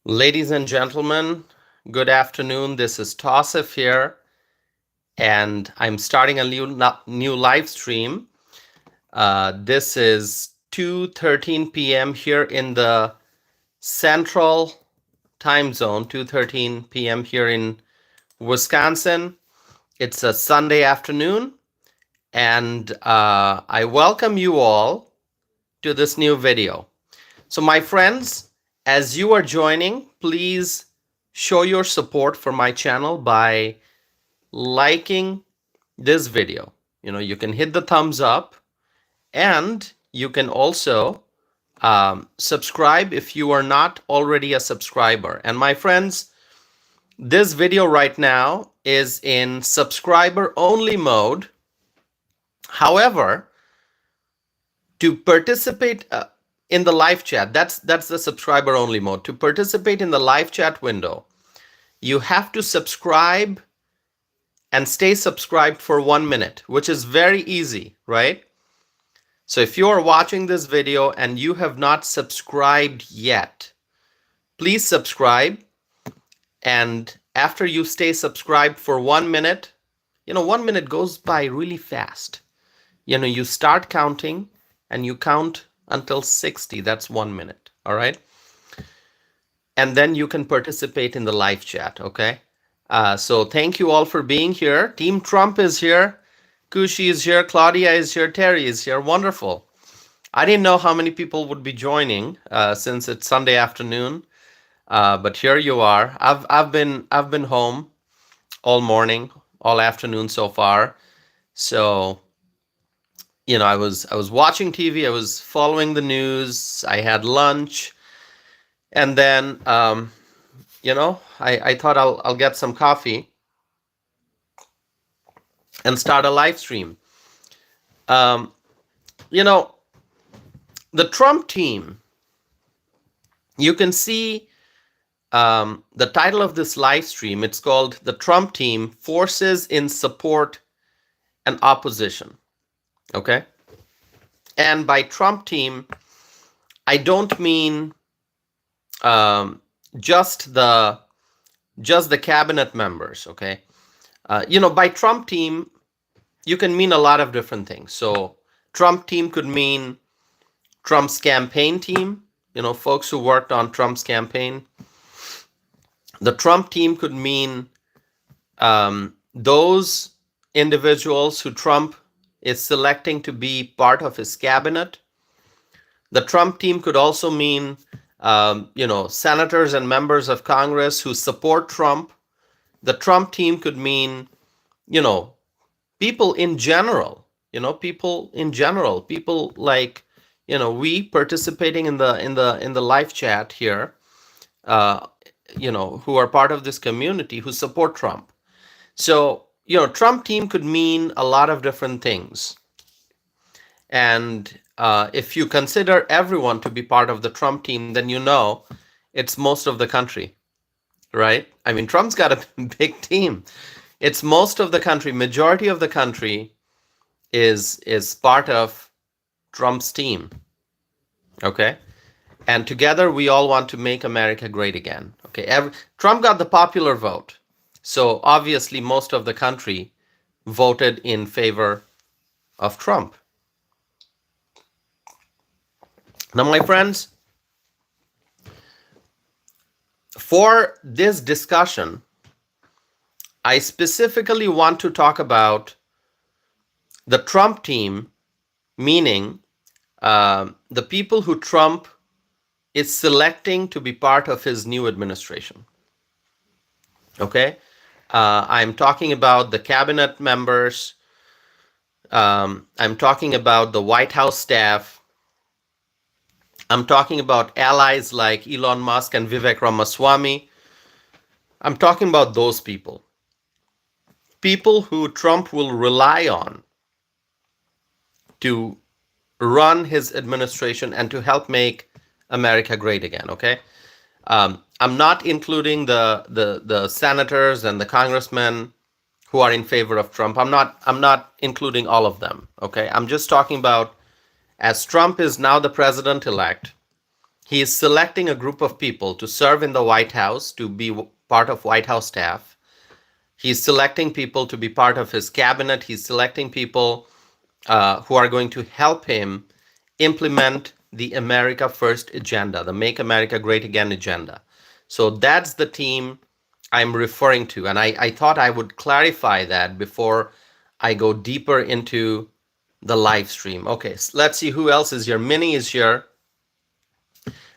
Ladies and gentlemen, good afternoon. This is Tausif here, and I'm starting a new live stream. This is 2:13 p.m. here in the Central Time Zone, 2:13 p.m. here in Wisconsin. It's a Sunday afternoon, and I welcome you all to this new video. So my friends, as you are joining, please show your support for my channel by liking this video. You can hit the thumbs up, and you can also subscribe if you are not already a subscriber. And my friends, this video right now is in subscriber only mode. However, to participate in the live chat, that's the subscriber only mode. To participate in the live chat window, you have to subscribe and stay subscribed for 1 minute, which is very easy, right? So if you are watching this video and you have not subscribed yet, please subscribe. And after you stay subscribed for 1 minute, 1 minute goes by really fast. You start counting and you count until 60. That's 1 minute. All right. And then you can participate in the live chat. Okay. So thank you all for being here. Team Trump is here. Kushi is here. Claudia is here. Terry is here. Wonderful. I didn't know how many people would be joining since it's Sunday afternoon. But here you are. I've been home all morning, all afternoon so far. So I was watching TV, I was following the news, I had lunch, and then I thought I'll get some coffee and start a live stream. The Trump team, you can see the title of this live stream. It's called The Trump Team: Forces in Support and Opposition. Okay. And by Trump team, I don't mean just the cabinet members. Okay. By Trump team, you can mean a lot of different things. So Trump team could mean Trump's campaign team, folks who worked on Trump's campaign. The Trump team could mean those individuals who Trump is selecting to be part of his cabinet. The Trump team could also mean, senators and members of Congress who support Trump. The Trump team could mean, people in general, people like, we participating in the live chat here, who are part of this community who support Trump. So, Trump team could mean a lot of different things. And if you consider everyone to be part of the Trump team, then it's most of the country, right? I mean, Trump's got a big team. It's most of the country. Majority of the country is part of Trump's team, okay? And together we all want to make America great again, okay? Trump got the popular vote. So obviously, most of the country voted in favor of Trump. Now, my friends, for this discussion, I specifically want to talk about the Trump team, meaning the people who Trump is selecting to be part of his new administration. Okay? I'm talking about the cabinet members. I'm talking about the White House staff. I'm talking about allies like Elon Musk and Vivek Ramaswamy. I'm talking about those people. People who Trump will rely on to run his administration and to help make America great again, okay? I'm not including the senators and the congressmen who are in favor of Trump. I'm not including all of them, okay? I'm just talking about, as Trump is now the president-elect, He is selecting a group of people to serve in the White House, to be part of White House staff. He's selecting people to be part of his cabinet. He's selecting people who are going to help him implement the America First agenda, the Make America Great Again agenda. So that's the team I'm referring to. And I thought I would clarify that before I go deeper into the live stream. Okay, so let's see who else is here. Minnie is here.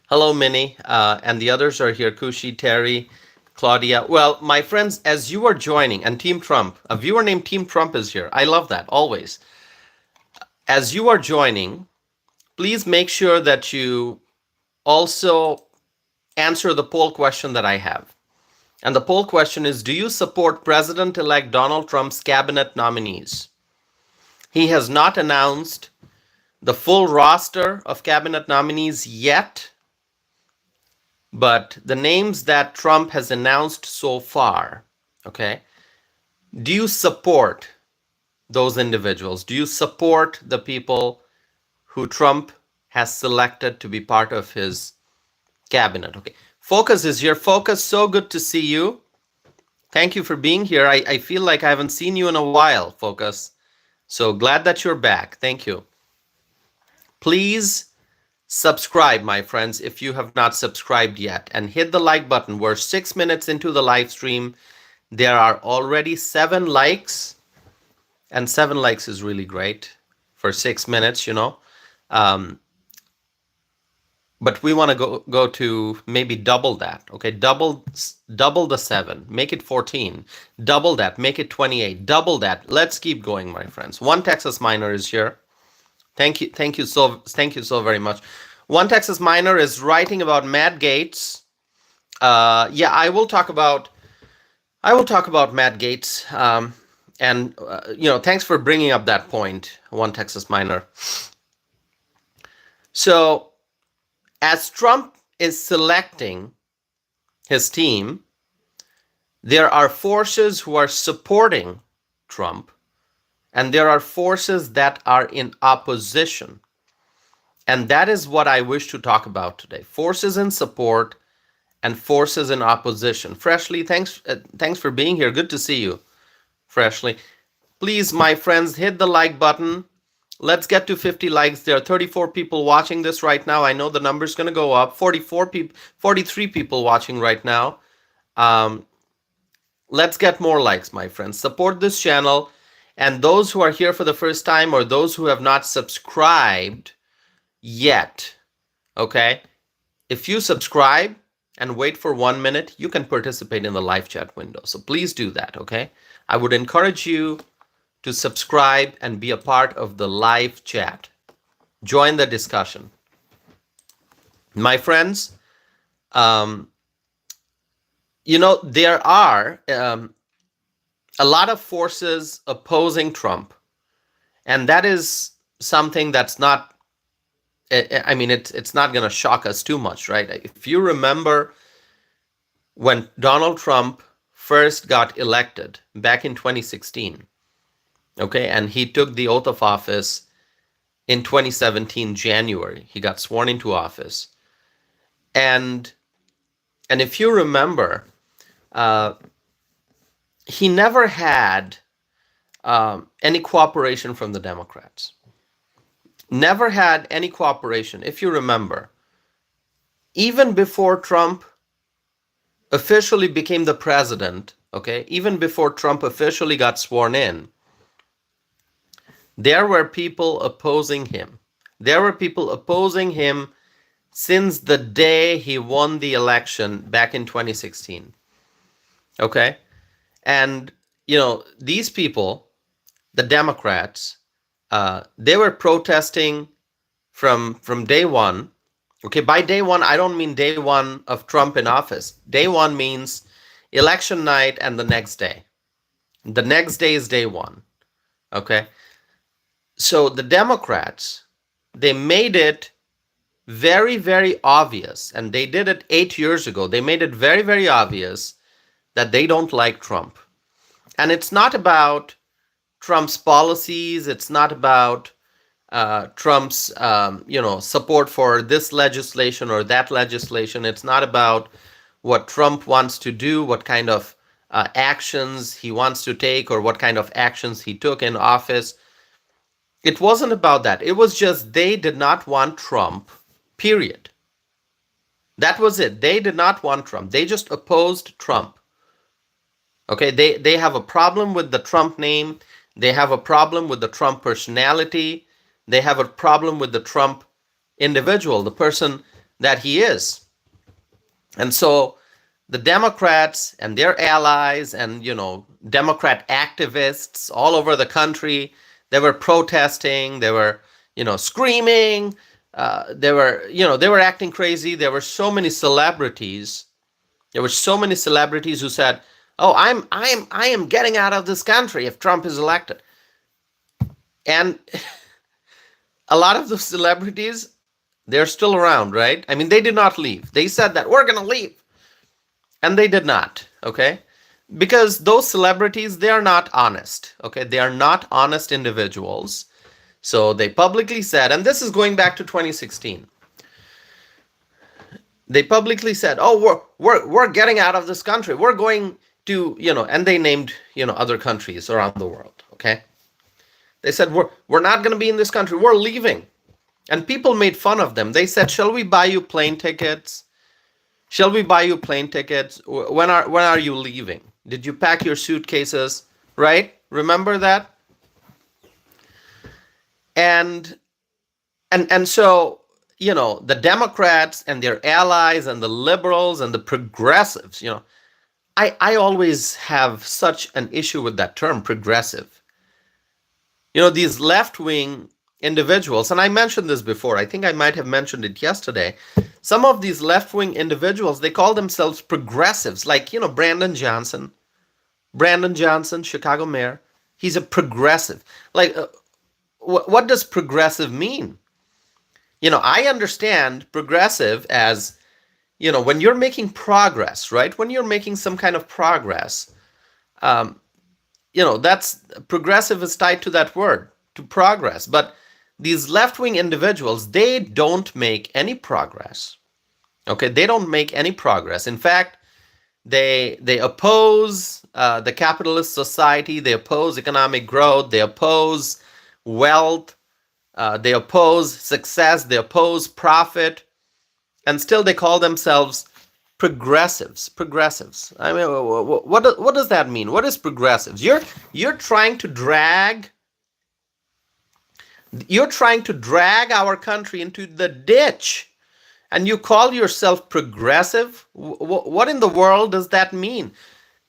Hello, Minnie. And the others are here. Kushi, Terry, Claudia. Well, my friends, as you are joining, and Team Trump, a viewer named Team Trump is here. I love that, always. As you are joining, please make sure that you also answer the poll question that I have. And the poll question is, do you support President-elect Donald Trump's cabinet nominees? He has not announced the full roster of cabinet nominees yet, but the names that Trump has announced so far, okay, do you support those individuals? Do you support the people who Trump has selected to be part of his cabinet? Okay, Focus is here. Focus, so good to see you. Thank you for being here. I feel like I haven't seen you in a while, Focus. So glad that you're back. Thank you. Please subscribe, my friends, if you have not subscribed yet, and hit the like button. We're 6 minutes into the live stream. There are already 7 likes, and 7 likes is really great for 6 minutes, you know. But we want to go to maybe double that, okay? Double the 7, make it 14. Double that, make it 28. Double that. Let's keep going, my friends. One Texas Miner is here. Thank you so very much. One Texas Miner is writing about Matt Gaetz. Yeah, I will talk about Matt Gaetz. And you know, thanks for bringing up that point, One Texas Miner. So, as Trump is selecting his team, there are forces who are supporting Trump, and there are forces that are in opposition. And that is what I wish to talk about today. Forces in support and forces in opposition. Freshly, thanks for being here. Good to see you, Freshly. Please, my friends, hit the like button. Let's get to 50 likes. There are 34 people watching this right now. I know the number's going to go up. 43 people watching right now. Let's get more likes, my friends. Support this channel. And those who are here for the first time, or those who have not subscribed yet, okay? If you subscribe and wait for 1 minute, you can participate in the live chat window. So please do that, okay? I would encourage you to subscribe and be a part of the live chat. Join the discussion. My friends, you know, there are a lot of forces opposing Trump. And that is something that's not, I mean, it's not going to shock us too much, right? If you remember when Donald Trump first got elected back in 2016, okay, and he took the oath of office in 2017, January. He got sworn into office. And if you remember, he never had any cooperation from the Democrats. Never had any cooperation, if you remember. Even before Trump officially became the president, okay, even before Trump officially got sworn in, there were people opposing him. There were people opposing him since the day he won the election back in 2016. Okay? And, you know, these people, the Democrats, they were protesting from day one. Okay, by day one, I don't mean day one of Trump in office. Day one means election night and the next day. The next day is day one. Okay? So the Democrats, they made it very, very obvious, and they did it 8 years ago. They made it very, very obvious that they don't like Trump. And it's not about Trump's policies. It's not about Trump's support for this legislation or that legislation. It's not about what Trump wants to do, what kind of actions he wants to take, or what kind of actions he took in office. It wasn't about that. It was just they did not want Trump, period. That was it. They did not want Trump. They just opposed Trump. Okay, they have a problem with the Trump name. They have a problem with the Trump personality. They have a problem with the Trump individual, the person that he is. And so the Democrats and their allies and, Democrat activists all over the country, they were protesting, they were, screaming, they were acting crazy. There were so many celebrities. There were so many celebrities who said, "Oh, I am getting out of this country if Trump is elected." And a lot of those celebrities, they're still around, right? I mean, they did not leave. They said that we're going to leave. And they did not, okay? Because those celebrities, they are not honest, okay? They are not honest individuals. So they publicly said, and this is going back to 2016. They publicly said, "Oh, we're getting out of this country. We're going to, and they named, other countries around the world, okay? They said, we're not going to be in this country. We're leaving." And people made fun of them. They said, "Shall we buy you plane tickets? Shall we buy you plane tickets? When are you leaving? Did you pack your suitcases?" Right? Remember that? And so, the Democrats and their allies and the liberals and the progressives, I always have such an issue with that term, progressive. These left-wing individuals, and I mentioned this before, I think I might have mentioned it yesterday. Some of these left-wing individuals, they call themselves progressives, like, Brandon Johnson, Chicago mayor. He's a progressive. Like, what does progressive mean? I understand progressive as, when you're making progress, right? When you're making some kind of progress, that's progressive is tied to that word, to progress. But these left-wing individuals, they don't make any progress. Okay, they don't make any progress. In fact, they oppose the capitalist society. They oppose economic growth. They oppose wealth. They oppose success. They oppose profit. And still they call themselves progressives. I mean, what does that mean? What is progressives? You're trying to drag our country into the ditch, and you call yourself progressive? What in the world does that mean?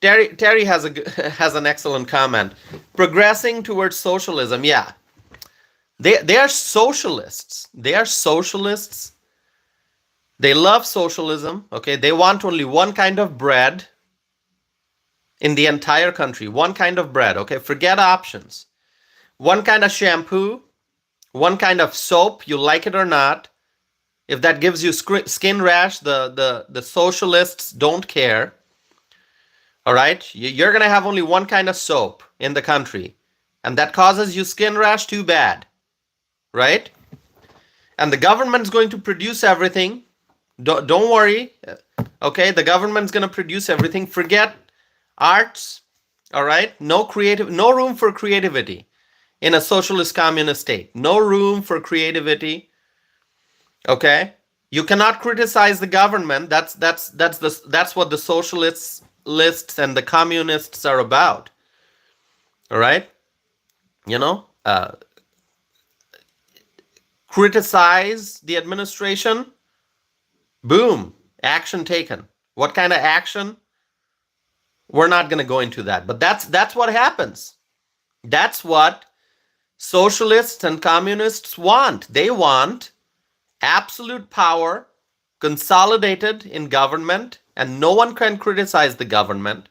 Terry has an excellent comment. Progressing towards socialism. Yeah, they are socialists. They are socialists. They love socialism, okay? They want only one kind of bread in the entire country. One kind of bread, okay? Forget options. One kind of shampoo, one kind of soap, you like it or not. If that gives you skin rash, the socialists don't care. All right? You're going to have only one kind of soap in the country. And that causes you skin rash, too bad. Right? And the government's going to produce everything. Don't worry, okay? The government's going to produce everything. Forget arts, all right? No room for creativity in a socialist communist state. No room for creativity, okay? You cannot criticize the government. That's what the socialists and the communists are about, all right? Criticize the administration. Boom, action taken. What kind of action? We're not going to go into that, but that's what happens. That's what socialists and communists want. They want absolute power consolidated in government, and no one can criticize the government.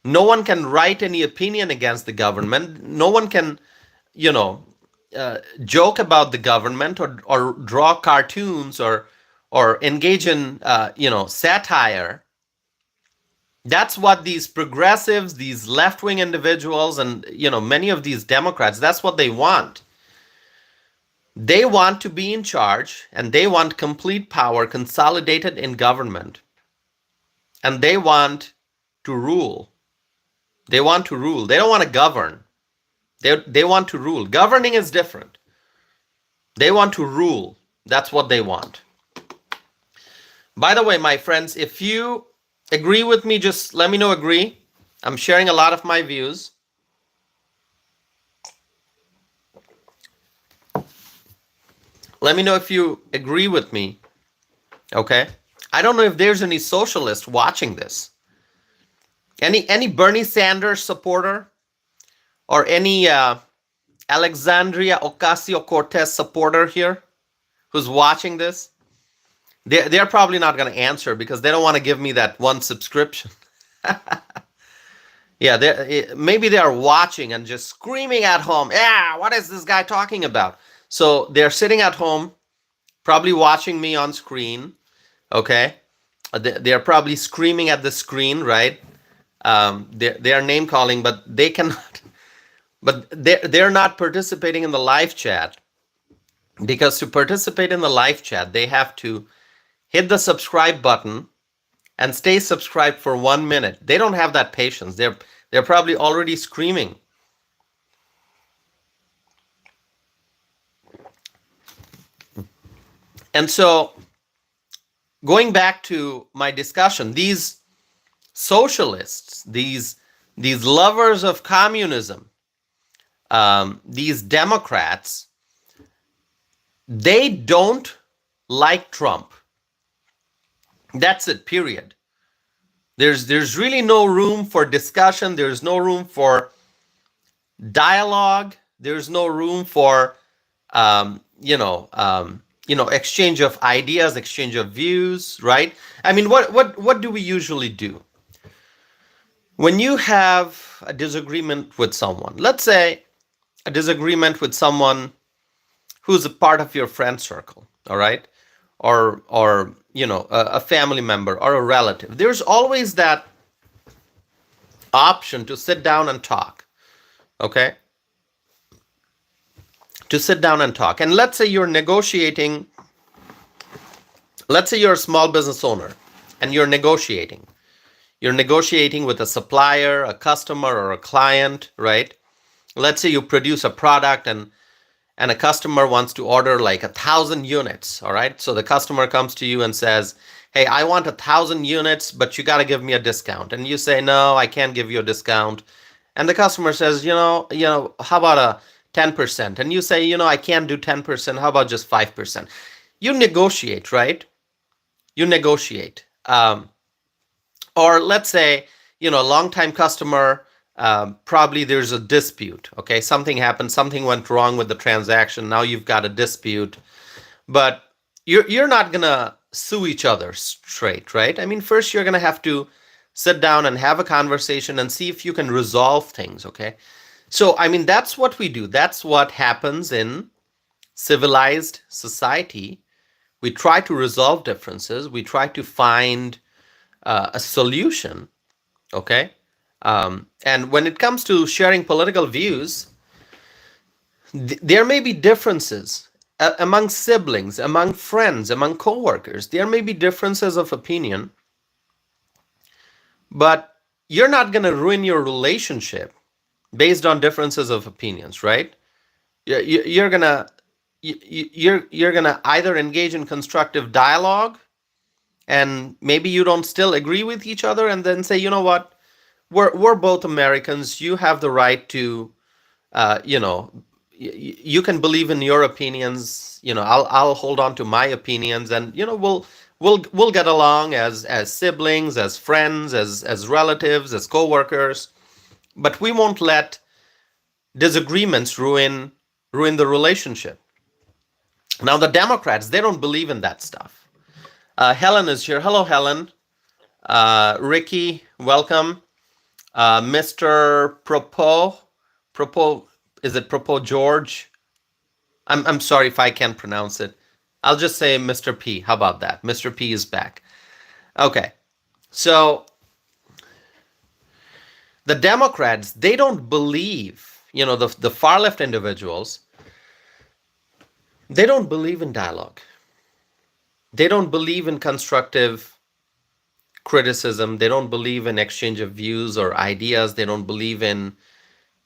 No one can write any opinion against the government. No one can, joke about the government or draw cartoons or engage in, satire. That's what these progressives, these left-wing individuals, and, many of these Democrats, that's what they want. They want to be in charge, and they want complete power consolidated in government, and they want to rule. They want to rule. They don't want to govern. They want to rule. Governing is different. They want to rule. That's what they want. By the way, my friends, if you agree with me, just let me know agree. I'm sharing a lot of my views. Let me know if you agree with me. Okay? I don't know if there's any socialist watching this. Any Bernie Sanders supporter? Or any Alexandria Ocasio-Cortez supporter here who's watching this? They're probably not going to answer because they don't want to give me that one subscription. Yeah, maybe they are watching and just screaming at home. Yeah, what is this guy talking about? So they're sitting at home, probably watching me on screen. Okay, they're probably screaming at the screen, right? They are name calling, but they cannot. But they're not participating in the live chat, because to participate in the live chat, they have to hit the subscribe button and stay subscribed for 1 minute. They don't have that patience. They're probably already screaming. And so, going back to my discussion, these socialists, these lovers of communism, these Democrats, they don't like Trump. That's it, period. There's really no room for discussion. There's no room for dialogue. There's no room for exchange of ideas, exchange of views, right? I mean, what do we usually do when you have a disagreement with someone? Let's say a disagreement with someone who's a part of your friend circle, all right? Or a family member or a relative. There's always that option to sit down and talk, okay? To sit down and talk. And let's say you're negotiating. Let's say you're a small business owner and you're negotiating. You're negotiating with a supplier, a customer, or a client, right? Let's say you produce a product and a customer wants to order like 1,000 units, all right? So the customer comes to you and says, hey, I want 1,000 units, but you got to give me a discount. And you say, no, I can't give you a discount. And the customer says, how about a 10%? And you say, I can't do 10%. How about just 5%? You negotiate, right? You negotiate. Or let's say, a longtime customer, probably there's a dispute. Okay, something happened, something went wrong with the transaction. Now you've got a dispute, but you're not gonna sue each other straight, right? I mean, first you're gonna have to sit down and have a conversation and see if you can resolve things. Okay, so I mean that's what we do. That's what happens in civilized society. We try to resolve differences. We try to find a solution. Okay. And when it comes to sharing political views, there may be differences among siblings, among friends, among coworkers. There may be differences of opinion, but you're not going to ruin your relationship based on differences of opinions, right? You're gonna either engage in constructive dialogue, and maybe you don't still agree with each other, and then say, you know what? We're both Americans. You have the right to, you can believe in your opinions. I'll hold on to my opinions, and we'll get along as siblings, as friends, as relatives, as coworkers. But we won't let disagreements ruin the relationship. Now the Democrats, they don't believe in that stuff. Helen is here. Hello, Helen. Ricky, welcome. Mr. Propos, is it Propos George? I'm sorry if I can't pronounce it. I'll just say Mr. P. How about that? Mr. P is back. Okay. So the Democrats, they don't believe, the far left individuals, They don't believe in dialogue. They don't believe in constructive criticism. They don't believe in exchange of views or ideas. They don't believe in,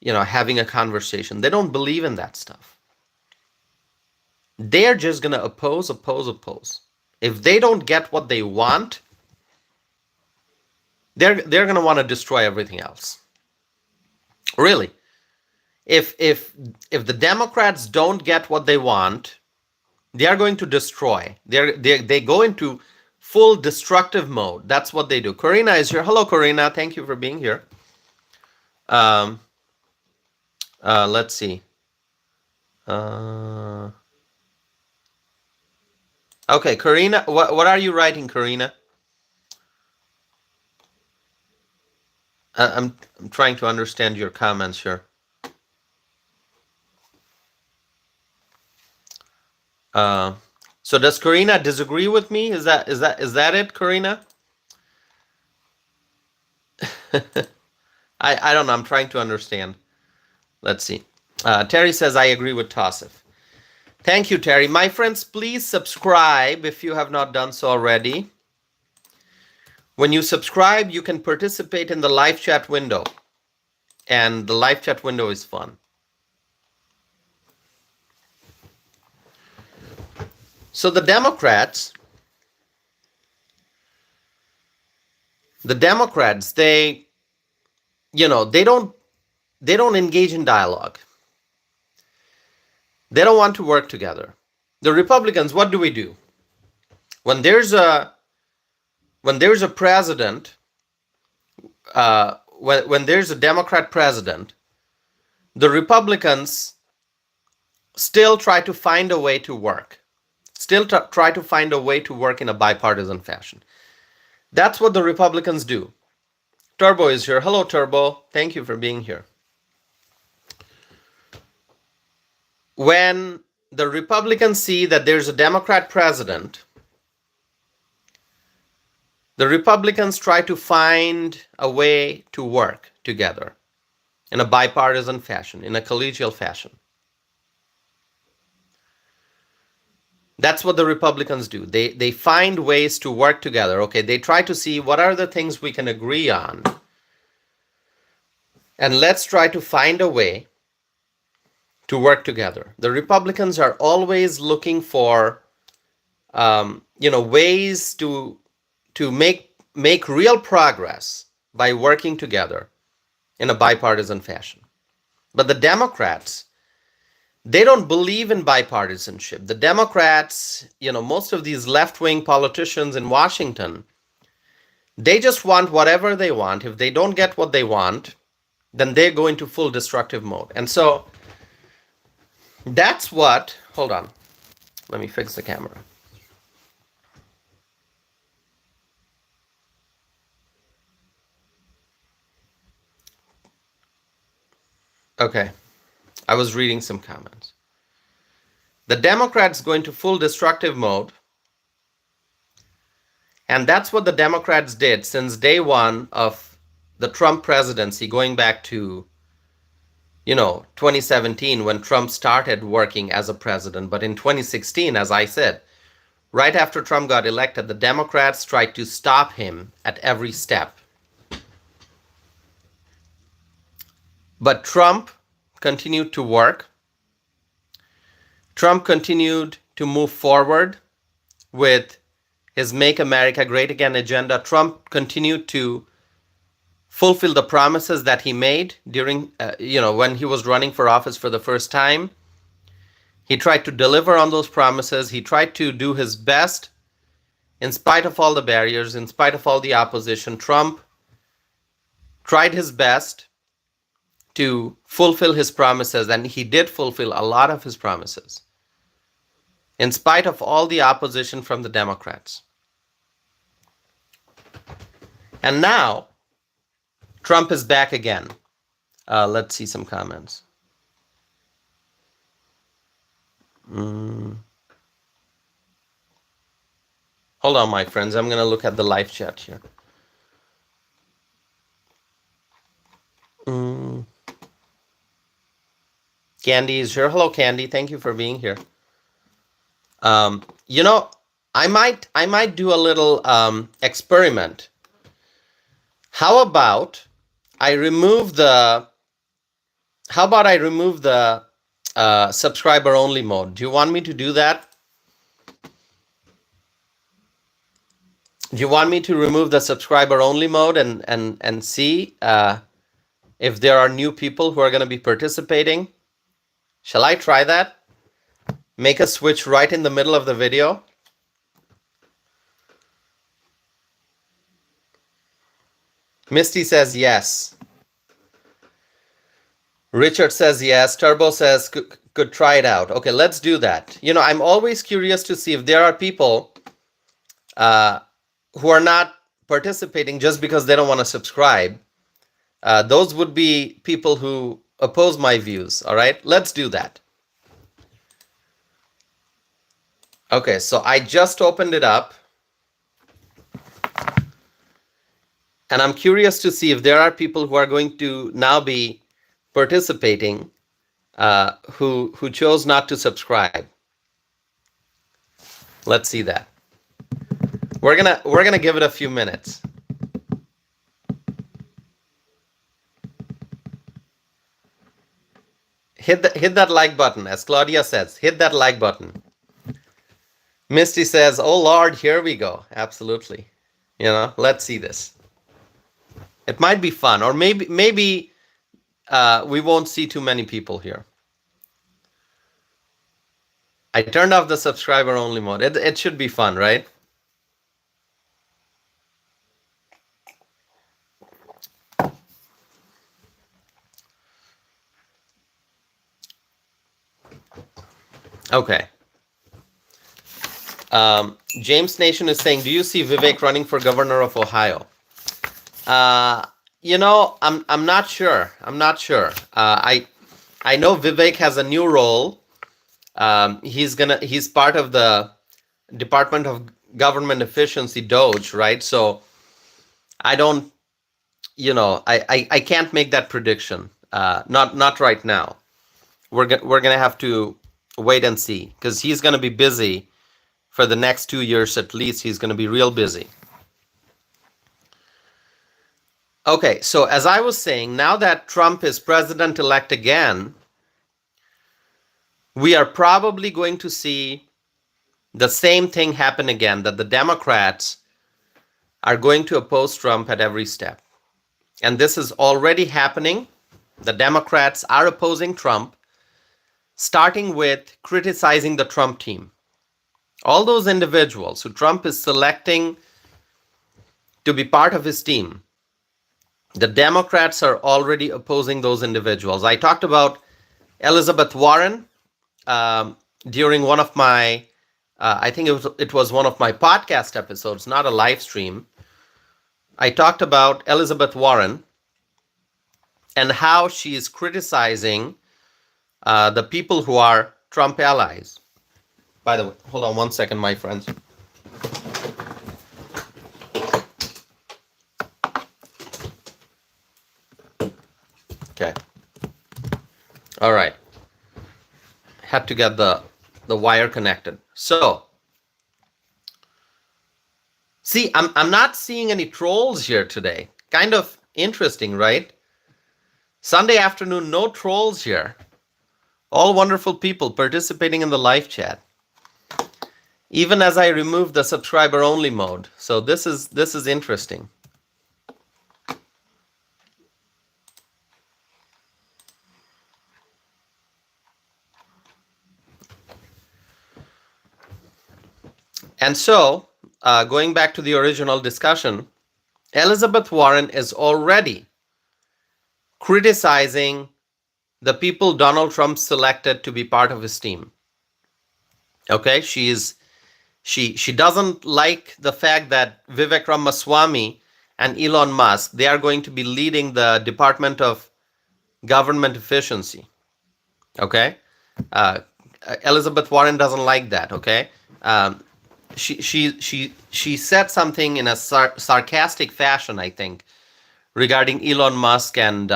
having a conversation. They don't believe in that stuff. They're just going to oppose, oppose, oppose. If they don't get what they want, they're going to want to destroy everything else. Really. If the Democrats don't get what they want, they are going to destroy. They go into full destructive mode. That's what they do. Karina is here. Hello, Karina. Thank you for being here. Let's see. Okay, Karina, what are you writing, Karina? I'm trying to understand your comments here. So does Karina disagree with me? Is that it, Karina? I don't know. I'm trying to understand. Let's see. Terry says, I agree with Tassif. Thank you, Terry. My friends, please subscribe if you have not done so already. When you subscribe, you can participate in the live chat window. And the live chat window is fun. So the Democrats, they don't engage in dialogue. They don't want to work together. The Republicans, what do we do? When there's a president, when there's a Democrat president, the Republicans still try to find a way to work. Try to find a way to work in a bipartisan fashion. That's what the Republicans do. Turbo is here. Hello, Turbo. Thank you for being here. When the Republicans see that there's a Democrat president, the Republicans try to find a way to work together in a bipartisan fashion, in a collegial fashion. That's what the Republicans do. They find ways to work together. Okay, they try to see what are the things we can agree on. And let's try to find a way to work together. The Republicans are always looking for ways to make real progress by working together in a bipartisan fashion. But the Democrats, they don't believe in bipartisanship. The Democrats, most of these left-wing politicians in Washington, they just want whatever they want. If they don't get what they want, then they go into full destructive mode. And so that's what, hold on, let me fix the camera. Okay, I was reading some comments. The Democrats go into full destructive mode. And that's what the Democrats did since day one of the Trump presidency, going back to, 2017 when Trump started working as a president. But in 2016, as I said, right after Trump got elected, the Democrats tried to stop him at every step. But Trump continued to work. Trump continued to move forward with his Make America Great Again agenda. Trump continued to fulfill the promises that he made during, when he was running for office for the first time. He tried to deliver on those promises. He tried to do his best in spite of all the barriers, in spite of all the opposition. Trump tried his best to fulfill his promises, and he did fulfill a lot of his promises, in spite of all the opposition from the Democrats. And now, Trump is back again. Let's see some comments. Hold on, my friends. I'm going to look at the live chat here. Candy is here. Hello, Candy. Thank you for being here. You know, I might do a little experiment. How about I remove the subscriber only mode? Do you want me to do that? Do you want me to remove the subscriber only mode and see if there are new people who are going to be participating? Shall I try that? Make a switch right in the middle of the video. Misty says yes. Richard says yes. Turbo says could try it out. Okay, let's do that. You know, I'm always curious to see if there are people who are not participating just because they don't want to subscribe. Those would be people who oppose my views. All right, let's do that. Okay, so I just opened it up. And I'm curious to see if there are people who are going to now be participating who chose not to subscribe. Let's see that. We're gonna give it a few minutes. Hit that like button, as Claudia says. Hit that like button. Misty says, "Oh Lord, here we go." Absolutely. You know, let's see this. It might be fun, or maybe we won't see too many people here. I turned off the subscriber only mode. It should be fun, right? Okay. James Nation is saying, do you see Vivek running for governor of Ohio? You know, I'm not sure. I'm not sure. I know Vivek has a new role. He's part of the Department of Government Efficiency, DOGE, right? So I don't, you know, I can't make that prediction. Not right now. We're gonna have to wait and see, because he's gonna be busy for the next 2 years at least. He's gonna be real busy. Okay, so as I was saying, now that Trump is president-elect again, we are probably going to see the same thing happen again, that the Democrats are going to oppose Trump at every step. And this is already happening. The Democrats are opposing Trump, starting with criticizing the Trump team. All those individuals who Trump is selecting to be part of his team, the Democrats are already opposing those individuals. I talked about Elizabeth Warren during one of my, I think it was one of my podcast episodes, not a live stream. I talked about Elizabeth Warren and how she is criticizing the people who are Trump allies. By the way, hold on one second, my friends. Okay. All right. Had to get the wire connected. So, see, I'm not seeing any trolls here today. Kind of interesting, right? Sunday afternoon, no trolls here. All wonderful people participating in the live chat. Even as I remove the subscriber only mode. So this is interesting. And so, going back to the original discussion, Elizabeth Warren is already criticizing the people Donald Trump selected to be part of his team. Okay, she doesn't like the fact that Vivek Ramaswamy and Elon Musk, they are going to be leading the Department of Government Efficiency. Okay, Elizabeth Warren doesn't like that. Okay, she said something in a sarcastic fashion, I think, regarding Elon Musk and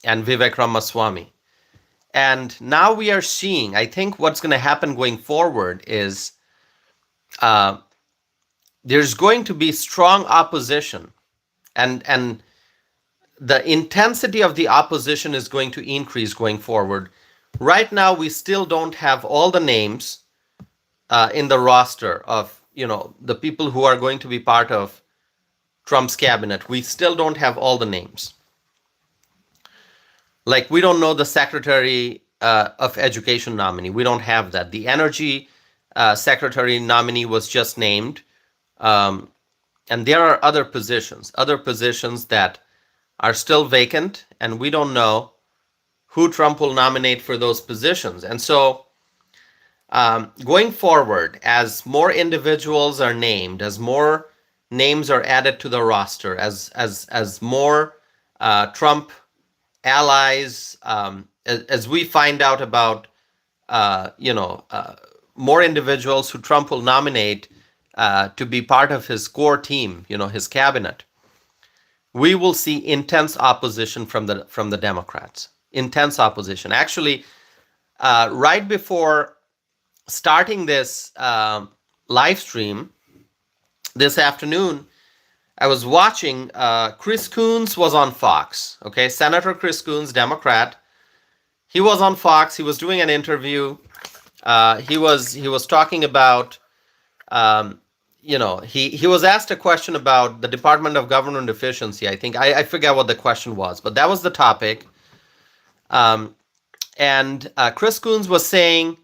Vivek Ramaswamy. And now we are seeing, I think what's going to happen going forward is there's going to be strong opposition, and the intensity of the opposition is going to increase going forward. Right now, we still don't have all the names in the roster of, the people who are going to be part of Trump's cabinet. We still don't have all the names. Like, we don't know the Secretary of Education nominee. We don't have that. The Energy Secretary nominee was just named. And there are other positions that are still vacant, and we don't know who Trump will nominate for those positions. And so going forward, as more individuals are named, as more names are added to the roster, as more Trump allies, as we find out about more individuals who Trump will nominate to be part of his core team, his cabinet, we will see intense opposition from the Democrats. Intense opposition. Actually, right before starting this live stream this afternoon, I was watching. Chris Coons was on Fox. Okay, Senator Chris Coons, Democrat. He was on Fox. He was doing an interview. He was talking about. He was asked a question about the Department of Government Efficiency. I think I forget what the question was, but that was the topic. And Chris Coons was saying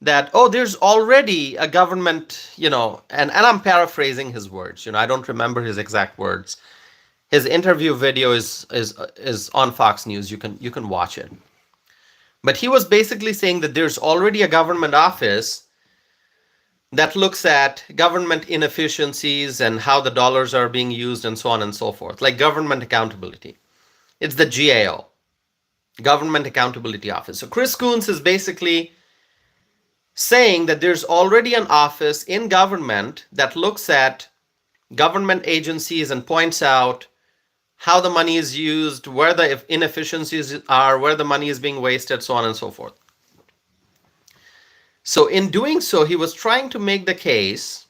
that, there's already a government, and I'm paraphrasing his words. I don't remember his exact words. His interview video is on Fox News. You can watch it. But he was basically saying that there's already a government office that looks at government inefficiencies and how the dollars are being used and so on and so forth, like government accountability. It's the GAO, Government Accountability Office. So Chris Coons is basically saying that there's already an office in government that looks at government agencies and points out how the money is used, where the inefficiencies are, where the money is being wasted, so on and so forth. So in doing so, he was trying to make the case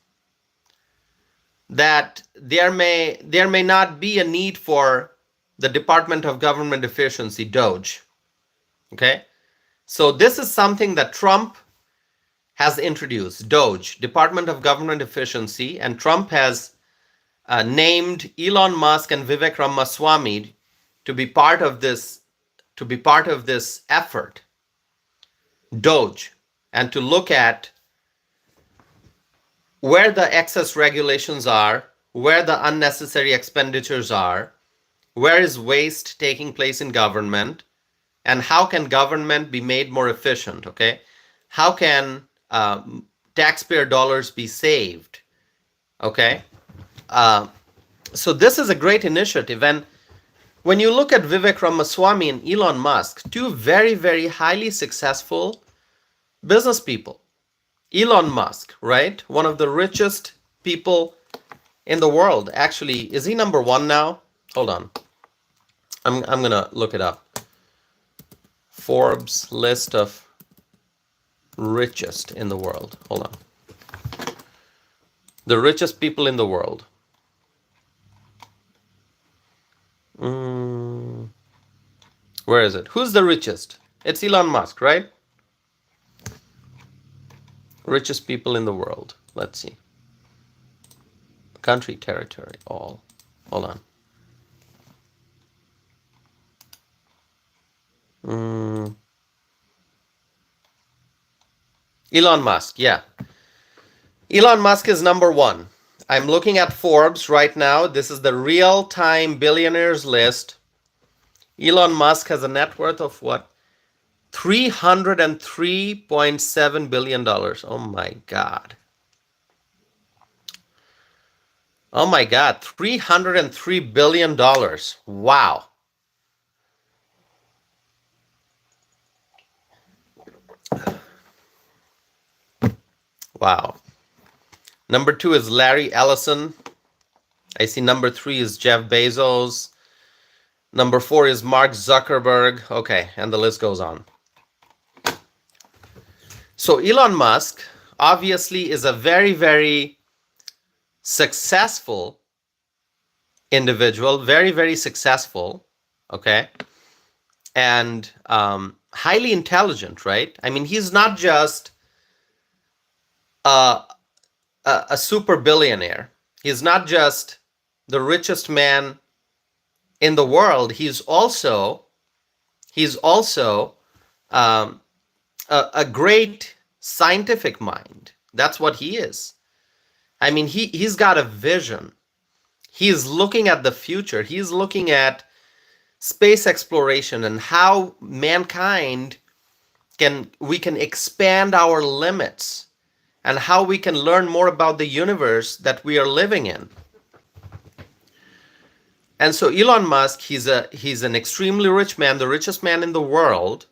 that there may not be a need for the Department of Government Efficiency, DOGE. Okay? So this is something that Trump has introduced, DOGE, Department of Government Efficiency, and Trump has named Elon Musk and Vivek Ramaswamy to be part of this effort, DOGE, and to look at where the excess regulations are, where the unnecessary expenditures are, where is waste taking place in government, and how can government be made more efficient, okay? How can taxpayer dollars be saved, okay? So this is a great initiative. And when you look at Vivek Ramaswamy and Elon Musk, two very, very highly successful business people. Elon Musk, right? One of the richest people in the world. Actually, is he number one now? Hold on. I'm gonna look it up. Forbes list of richest in the world. Hold on. The richest people in the world. Where is it? Who's the richest? It's Elon Musk, right? Richest people in the world. Let's see. Country, territory, all. Hold on. Elon Musk, yeah. Elon Musk is number one. I'm looking at Forbes right now. This is the real-time billionaires list. Elon Musk has a net worth of what? $303.7 billion. Oh my God. Oh my God, $303 billion. Wow. Wow. Number 2 is Larry Ellison. I see number 3 is Jeff Bezos. Number 4 is Mark Zuckerberg. Okay, and the list goes on. So Elon Musk obviously is a very, very successful individual, very, very successful, okay, and highly intelligent, right? I mean, he's not just a, a super billionaire. He's not just the richest man in the world. He's also um, a great scientific mind. That's what he is. I mean, he's got a vision. He's looking at the future. He's looking at space exploration and how mankind we can expand our limits and how we can learn more about the universe that we are living in. And so Elon Musk, he's an extremely rich man, the richest man in the world.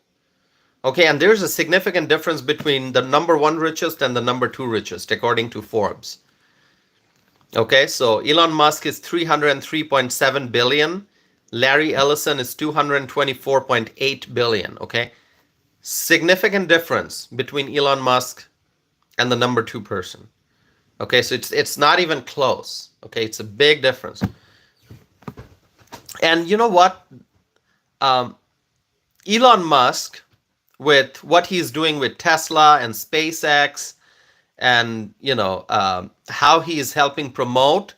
Okay, and there's a significant difference between the number one richest and the number two richest, according to Forbes. Okay, so Elon Musk is 303.7 billion. Larry Ellison is 224.8 billion. Okay, significant difference between Elon Musk and the number two person. Okay, so it's not even close. Okay, it's a big difference. And you know what? Elon Musk, with what he's doing with Tesla and SpaceX, and how he is helping promote,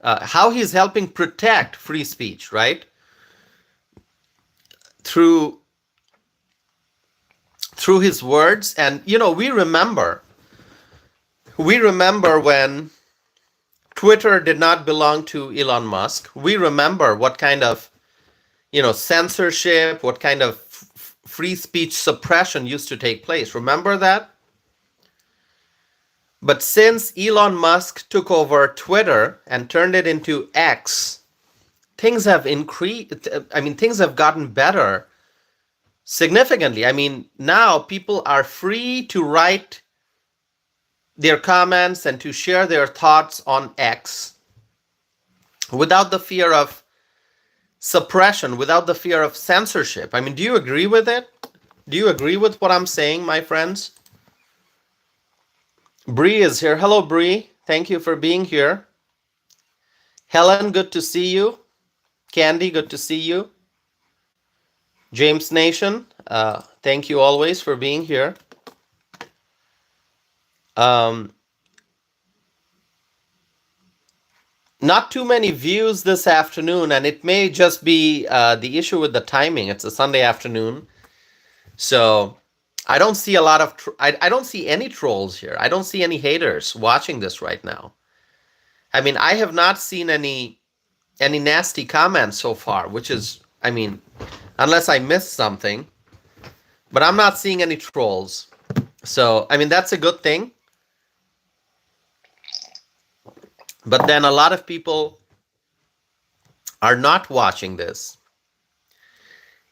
how he's helping protect free speech, right? Through his words. And we remember when Twitter did not belong to Elon Musk. We remember what kind of censorship, what kind of free speech suppression used to take place. Remember that? But since Elon Musk took over Twitter and turned it into X, things have increased. I mean, things have gotten better significantly. I mean, now people are free to write their comments and to share their thoughts on X without the fear of suppression, without the fear of censorship. I mean, do you agree with it? Do you agree with what I'm saying, my friends? Bree is here. Hello, Bree. Thank you for being here. Helen, good to see you. Candy, good to see you. James Nation, thank you always for being here. Not too many views this afternoon, and it may just be the issue with the timing. It's a Sunday afternoon, so I don't see a lot of I don't see any trolls here. I don't see any haters watching this right now. I mean, I have not seen any nasty comments so far, which is, I mean, unless I missed something, but I'm not seeing any trolls. So, I mean, that's a good thing. But then a lot of people are not watching this,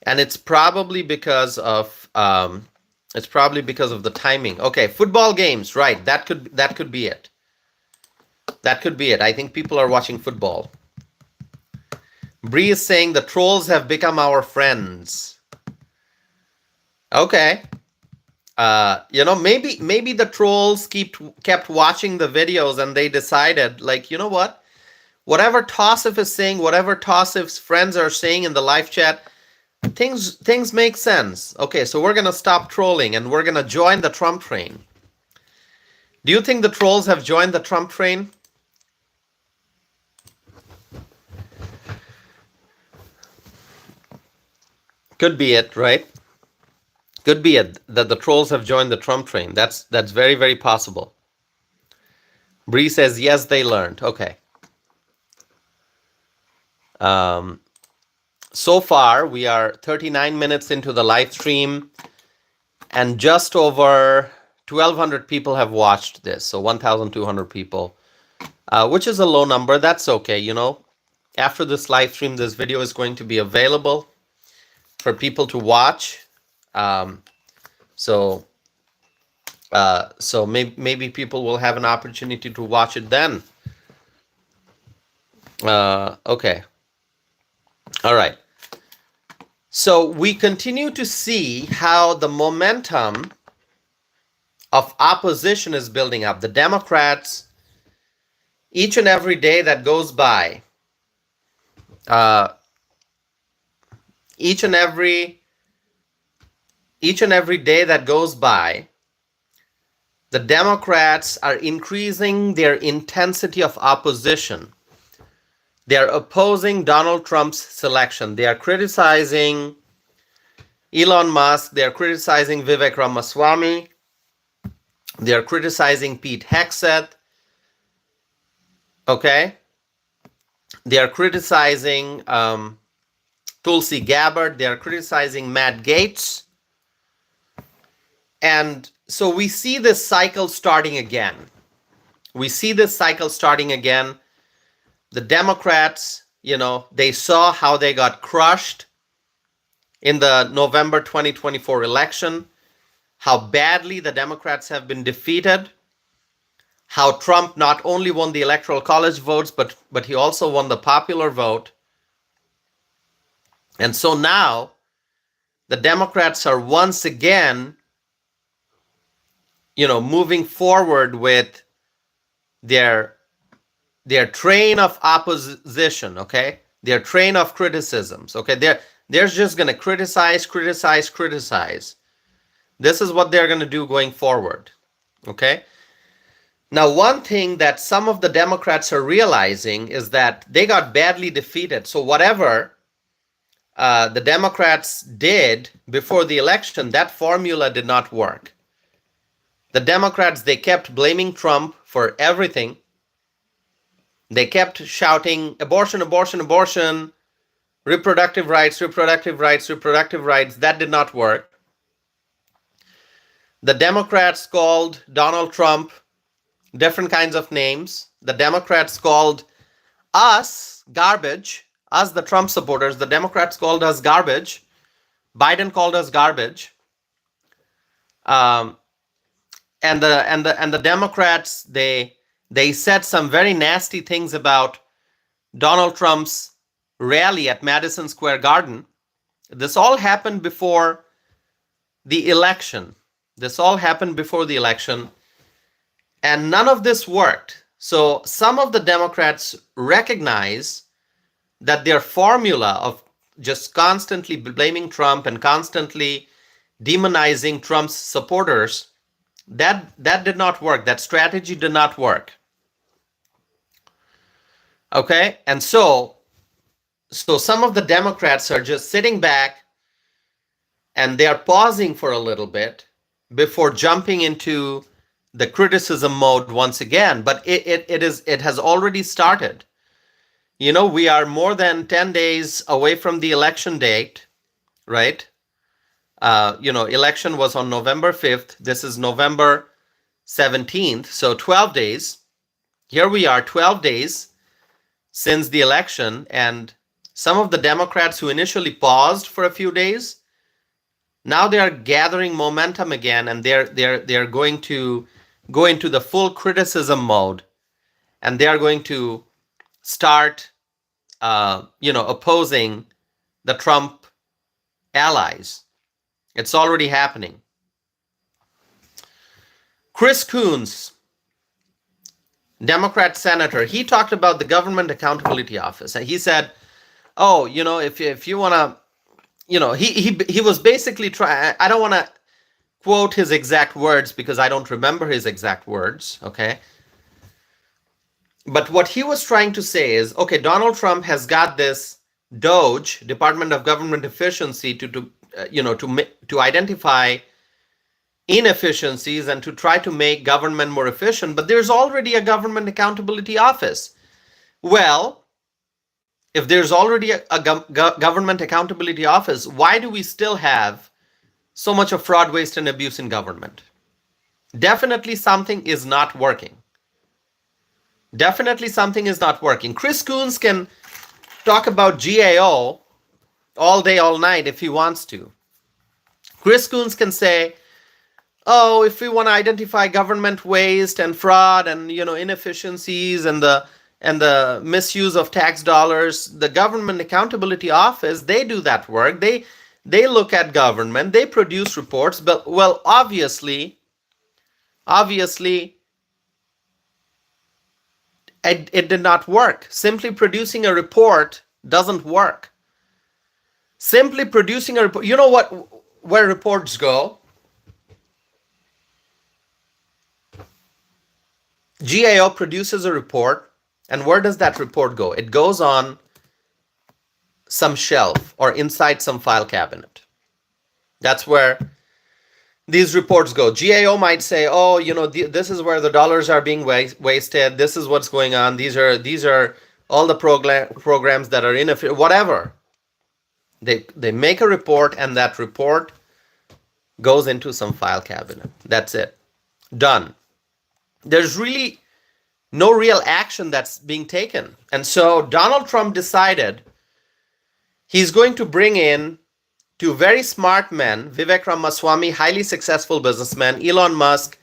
and it's probably because of the timing. Okay, football games, right? That could be it. That could be it. I think people are watching football. Bree is saying the trolls have become our friends. Okay. Maybe the trolls kept watching the videos and they decided, like, you know what? Whatever Tassif is saying, whatever Tassif's friends are saying in the live chat, things make sense. Okay, so we're gonna stop trolling and we're gonna join the Trump train. Do you think the trolls have joined the Trump train? Could be it, right? Could be it that the trolls have joined the Trump train. That's very, very possible. Bree says, yes, they learned. Okay. So far, we are 39 minutes into the live stream, and just over 1,200 people have watched this. So 1,200 people, which is a low number. That's okay. After this live stream, this video is going to be available for people to watch. So maybe people will have an opportunity to watch it then. Okay. All right. So we continue to see how the momentum of opposition is building up. The Democrats, each and every day that goes by, each and every day that goes by, the Democrats are increasing their intensity of opposition. They are opposing Donald Trump's selection. They are criticizing Elon Musk. They are criticizing Vivek Ramaswamy. They are criticizing Pete Hegseth. Okay? They are criticizing Tulsi Gabbard. They are criticizing Matt Gaetz. And so we see this cycle starting again. The Democrats, they saw how they got crushed in the November 2024 election, how badly the Democrats have been defeated, how Trump not only won the Electoral College votes, but he also won the popular vote. And so now the Democrats are once again, moving forward with their train of opposition, okay? Their train of criticisms, okay? They're just going to criticize. This is what they're going to do going forward, okay? Now, one thing that some of the Democrats are realizing is that they got badly defeated. So whatever the Democrats did before the election, that formula did not work. The Democrats, they kept blaming Trump for everything. They kept shouting, abortion, abortion, abortion, reproductive rights. That did not work. The Democrats called Donald Trump different kinds of names. The Democrats called us garbage, us the Trump supporters. The Democrats called us garbage. Biden called us garbage. And the Democrats, they said some very nasty things about Donald Trump's rally at Madison Square Garden. This all happened before the election. And none of this worked. So some of the Democrats recognize that their formula of just constantly blaming Trump and constantly demonizing Trump's supporters, that did not work. That strategy did not work. Okay? And so some of the Democrats are just sitting back and they are pausing for a little bit before jumping into the criticism mode once again. But it has already started. We are more than 10 days away from the election date, right? Election was on November 5th. This is November 17th. So 12 days. Here we are, 12 days since the election. And some of the Democrats who initially paused for a few days, now they are gathering momentum again, and they're going to go into the full criticism mode, and they are going to start, opposing the Trump allies. It's already happening. Chris Coons, Democrat senator, he talked about the Government Accountability Office, and he said, if you want to, he was basically trying, I don't want to quote his exact words because I don't remember his exact words, okay? But what he was trying to say is, okay, Donald Trump has got this DOGE, Department of Government Efficiency, to identify inefficiencies and to try to make government more efficient, but there's already a Government Accountability Office. Well, if there's already a Government Accountability Office, why do we still have so much of fraud, waste, and abuse in government? Definitely something is not working. Chris Coons can talk about GAO all day, all night if he wants to. Chris Coons can say, if we want to identify government waste and fraud and inefficiencies and the misuse of tax dollars, the Government Accountability Office, they do that work. They look at government, they produce reports, but obviously Obviously, it did not work. Simply producing a report doesn't work. Simply producing a report, you know what, where reports go? GAO produces a report, and where does that report go? It goes on some shelf or inside some file cabinet. That's where these reports go. GAO might say, oh, this is where the dollars are being wasted. This is what's going on. These are all the programs that are inefficient, whatever. They make a report, and that report goes into some file cabinet. That's it. Done. There's really no real action that's being taken. And so Donald Trump decided he's going to bring in two very smart men, Vivek Ramaswamy, highly successful businessman, Elon Musk,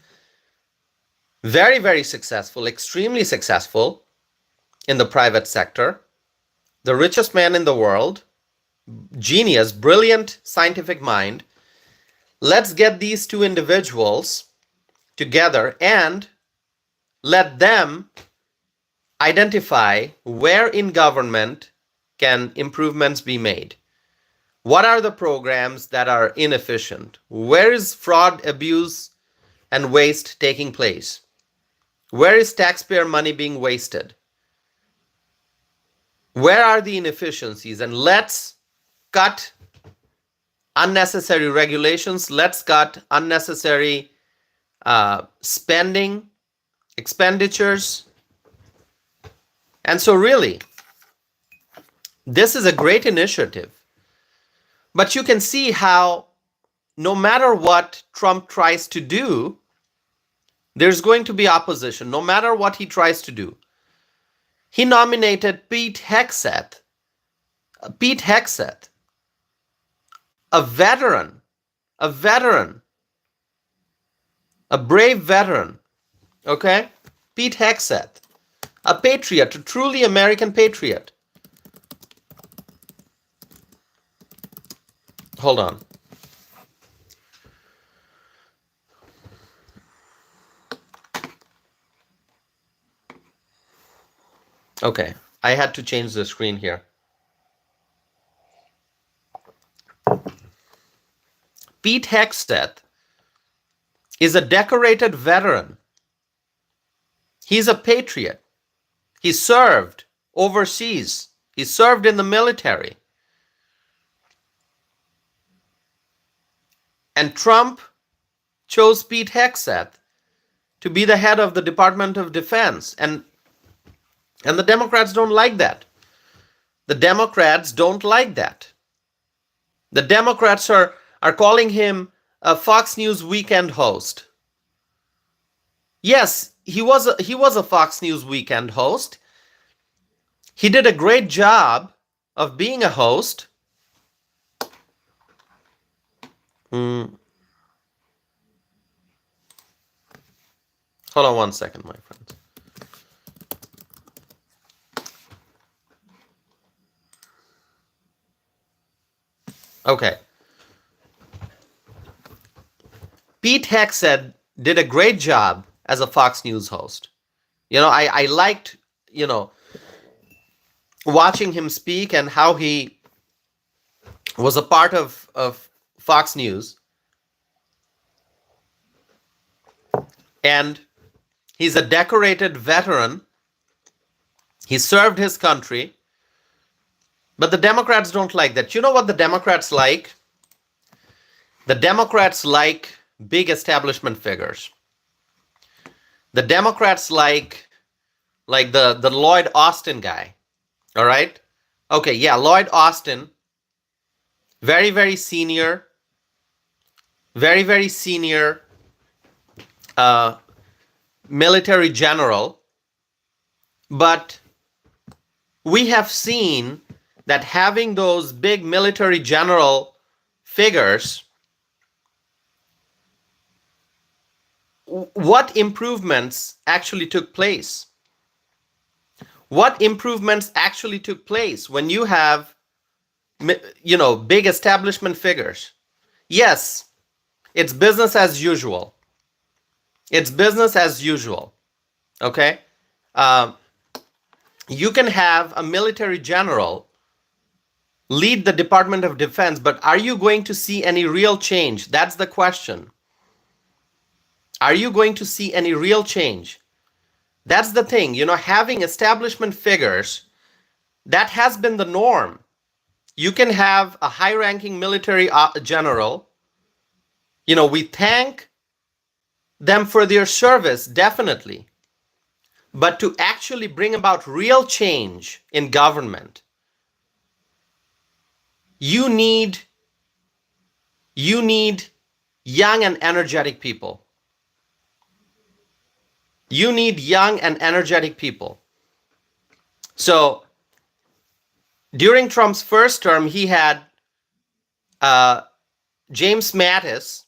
very, very successful, extremely successful in the private sector, the richest man in the world, genius, brilliant scientific mind. Let's get these two individuals together and let them identify where in government can improvements be made. What are the programs that are inefficient? Where is fraud, abuse, and waste taking place? Where is taxpayer money being wasted? Where are the inefficiencies? And let's cut unnecessary regulations. Let's cut unnecessary spending, expenditures. And so really, this is a great initiative. But you can see how no matter what Trump tries to do, there's going to be opposition, no matter what he tries to do. He nominated Pete Hegseth, a veteran, a brave veteran, okay? Pete Hegseth, a patriot, a truly American patriot. Hold on. Okay, I had to change the screen here. Pete Hegseth is a decorated veteran. He's a patriot. He served overseas. He served in the military. And Trump chose Pete Hegseth to be the head of the Department of Defense. And the Democrats don't like that. The Democrats don't like that. The Democrats are calling him a Fox News weekend host. Yes, he was a Fox News weekend host. He did a great job of being a host. Hold on one second, my friends. Okay. Pete Hegseth did a great job as a Fox News host. I liked, watching him speak and how he was a part of Fox News. And he's a decorated veteran. He served his country. But the Democrats don't like that. You know what the Democrats like? The Democrats like big establishment figures. The Democrats like the Lloyd Austin guy. All right? Okay, yeah, Lloyd Austin, very, very senior, military general. But we have seen that having those big military general figures, what improvements actually took place? What improvements actually took place when you have, big establishment figures? Yes, it's business as usual. It's business as usual. Okay? Uh, you can have a military general lead the Department of Defense, but are you going to see any real change? That's the question. Are you going to see any real change? That's the thing. Having establishment figures, that has been the norm. You can have a high-ranking military general. We thank them for their service, definitely. But to actually bring about real change in government, you need young and energetic people. You need young and energetic people. So during Trump's first term, he had James Mattis,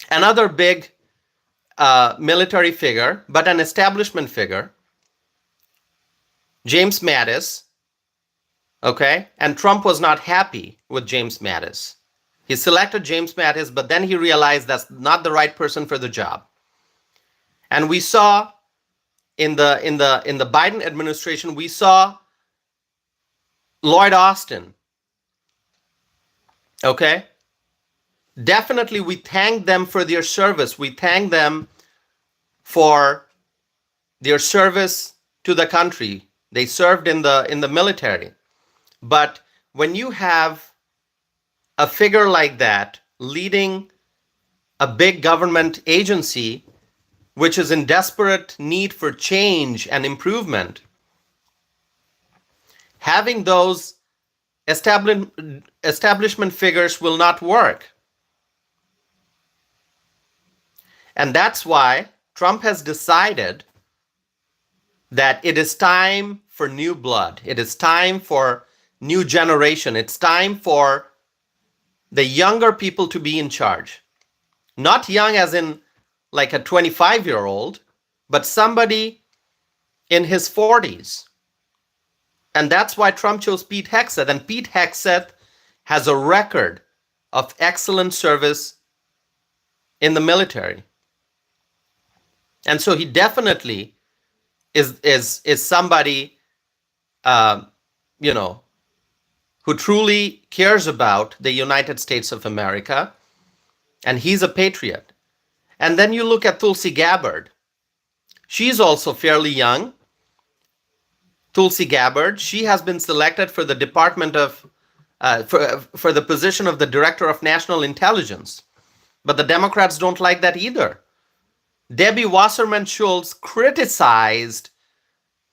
another big military figure, but an establishment figure. James Mattis, okay? And Trump was not happy with James Mattis. He selected James Mattis, but then he realized that's not the right person for the job. And we saw in the Biden administration, we saw Lloyd Austin. Okay? Definitely we thank them for their service. We thank them for their service to the country. They served in the military. But when you have a figure like that leading a big government agency which is in desperate need for change and improvement, having those establishment figures will not work. And that's why Trump has decided that it is time for new blood. It is time for new generation. It's time for the younger people to be in charge. Not young as in like a 25-year-old, but somebody in his 40s. And that's why Trump chose Pete Hegseth. And Pete Hegseth has a record of excellent service in the military. And so he definitely is somebody, who truly cares about the United States of America, and he's a patriot. And then you look at Tulsi Gabbard. She's also fairly young. Tulsi Gabbard, she has been selected for the Department of, for the position of the Director of National Intelligence. But the Democrats don't like that either. Debbie Wasserman Schultz criticized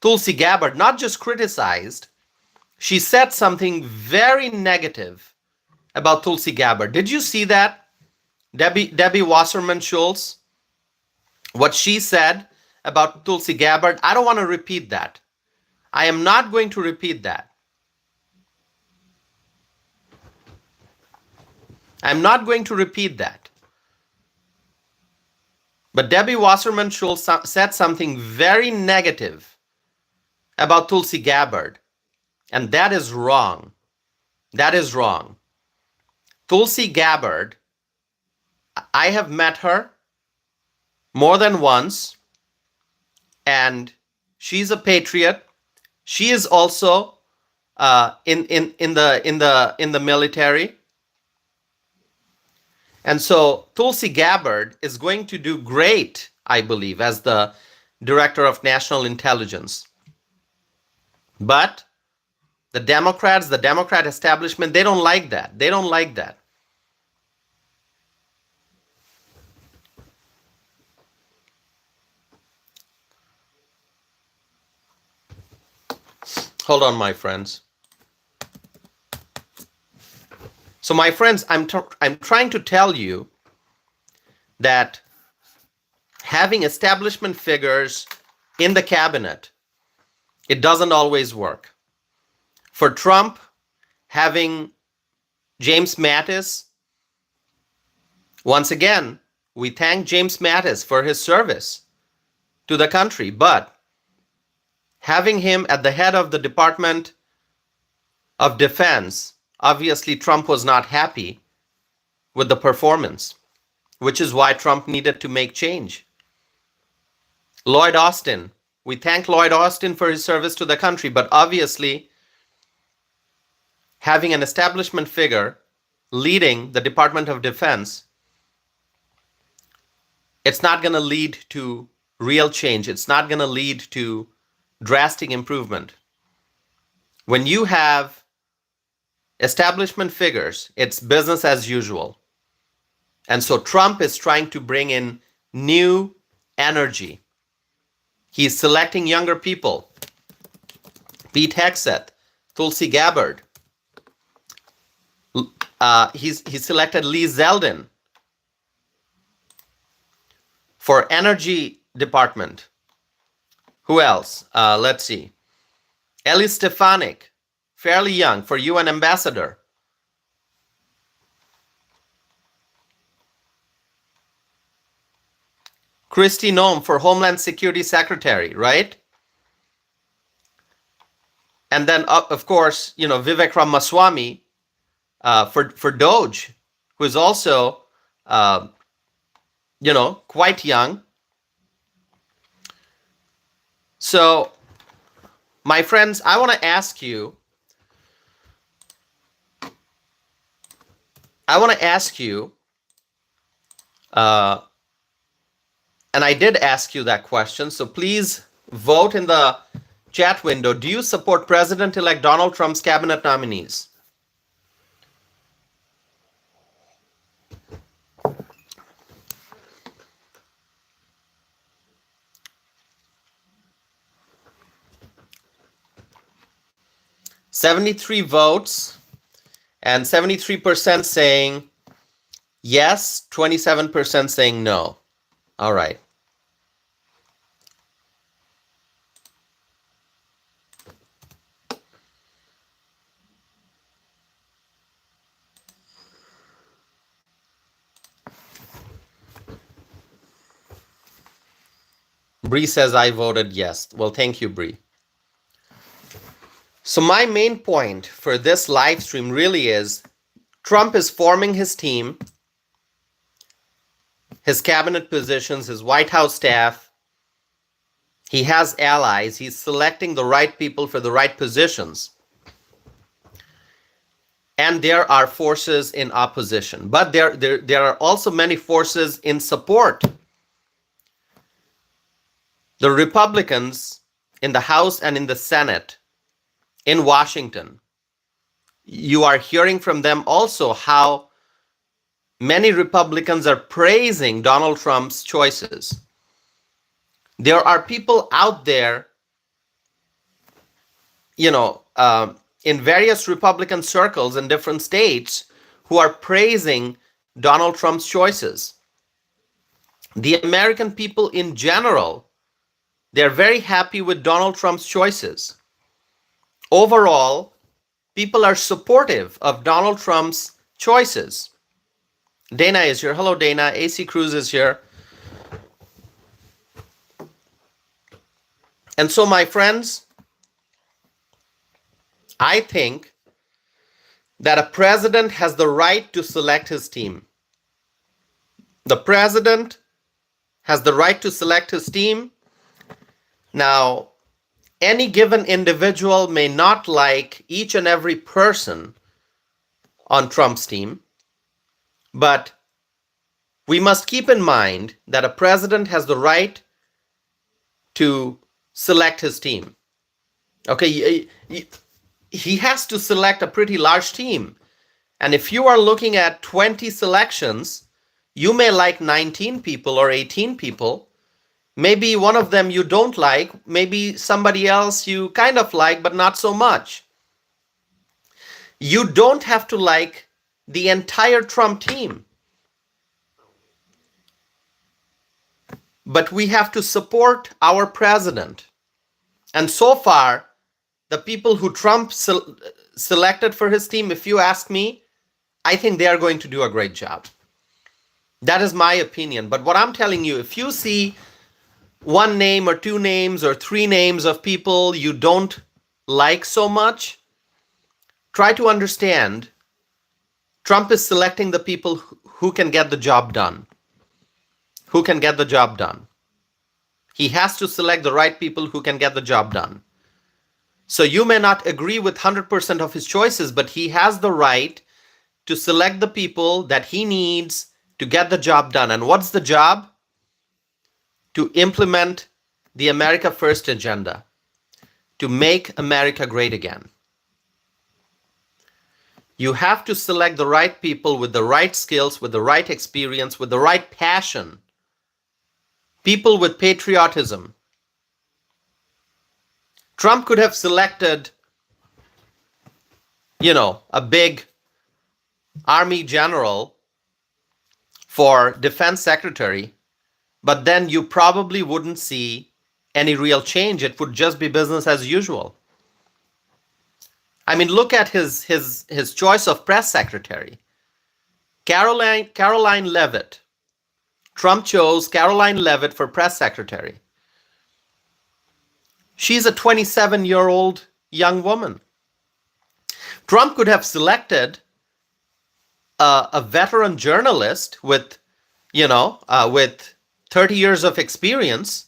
Tulsi Gabbard, not just criticized, she said something very negative about Tulsi Gabbard. Did you see that? Debbie Wasserman Schultz, what she said about Tulsi Gabbard, I don't want to repeat that. I am not going to repeat that. I'm not going to repeat that. But Debbie Wasserman Schultz said something very negative about Tulsi Gabbard, and that is wrong. That is wrong. Tulsi Gabbard, I have met her more than once, and she's a patriot. She is also in the military. And so Tulsi Gabbard is going to do great, I believe, as the Director of National Intelligence. But the Democrats, the Democrat establishment, they don't like that. They don't like that. Hold on, my friends. So, my friends, I'm trying to tell you that having establishment figures in the cabinet, it doesn't always work. For Trump, having James Mattis, once again, we thank James Mattis for his service to the country, but having him at the head of the Department of Defense, obviously Trump was not happy with the performance, which is why Trump needed to make change. Lloyd Austin. We thank Lloyd Austin for his service to the country, but obviously having an establishment figure leading the Department of Defense, it's not going to lead to real change. It's not going to lead to drastic improvement. When you have establishment figures, it's business as usual. And so Trump is trying to bring in new energy. He's selecting younger people. Pete Hegseth, Tulsi Gabbard. He selected Lee Zeldin for energy department. Who else? Let's see. Ellie Stefanik, fairly young, for UN ambassador. Kristi Noem for Homeland Security Secretary, right? And then, of course, Vivek Ramaswamy for DOGE, who is also, quite young. So, my friends, I want to ask you, and I did ask you that question, so please vote in the chat window. Do you support President-elect Donald Trump's cabinet nominees? "73 votes and 73% saying yes, 27% saying no." All right. Bree says I voted yes. Well, thank you, Bree. So my main point for this live stream really is Trump is forming his team, his cabinet positions, his White House staff. He has allies. He's selecting the right people for the right positions. And there are forces in opposition. But there are also many forces in support. The Republicans in the House and in the Senate in Washington, you are hearing from them also how many Republicans are praising Donald Trump's choices. There are people out there, in various Republican circles in different states who are praising Donald Trump's choices. The American people in general, they're very happy with Donald Trump's choices. Overall, people are supportive of Donald Trump's choices. Dana is here. Hello, Dana. AC Cruz is here. And so, my friends, I think that a president has the right to select his team. The president has the right to select his team. Now, any given individual may not like each and every person on Trump's team, but we must keep in mind that a president has the right to select his team. Okay, he has to select a pretty large team. And if you are looking at 20 selections, you may like 19 people or 18 people. Maybe one of them you don't like, maybe somebody else you kind of like, but not so much. You don't have to like the entire Trump team. But we have to support our president. And so far, the people who Trump selected for his team, if you ask me, I think they are going to do a great job. That is my opinion. But what I'm telling you, if you see one name or two names or three names of people you don't like so much, try to understand Trump is selecting the people who can get the job done. Who can get the job done. He has to select the right people who can get the job done. So you may not agree with 100% of his choices, but he has the right to select the people that he needs to get the job done. And what's the job? To implement the America First agenda, to make America great again. You have to select the right people with the right skills, with the right experience, with the right passion. People with patriotism. Trump could have selected, a big army general for defense secretary, but then you probably wouldn't see any real change. It would just be business as usual. I mean, look at his choice of press secretary. Caroline Leavitt. Trump chose Caroline Leavitt for press secretary. She's a 27-year-old young woman. Trump could have selected a veteran journalist with 30 years of experience.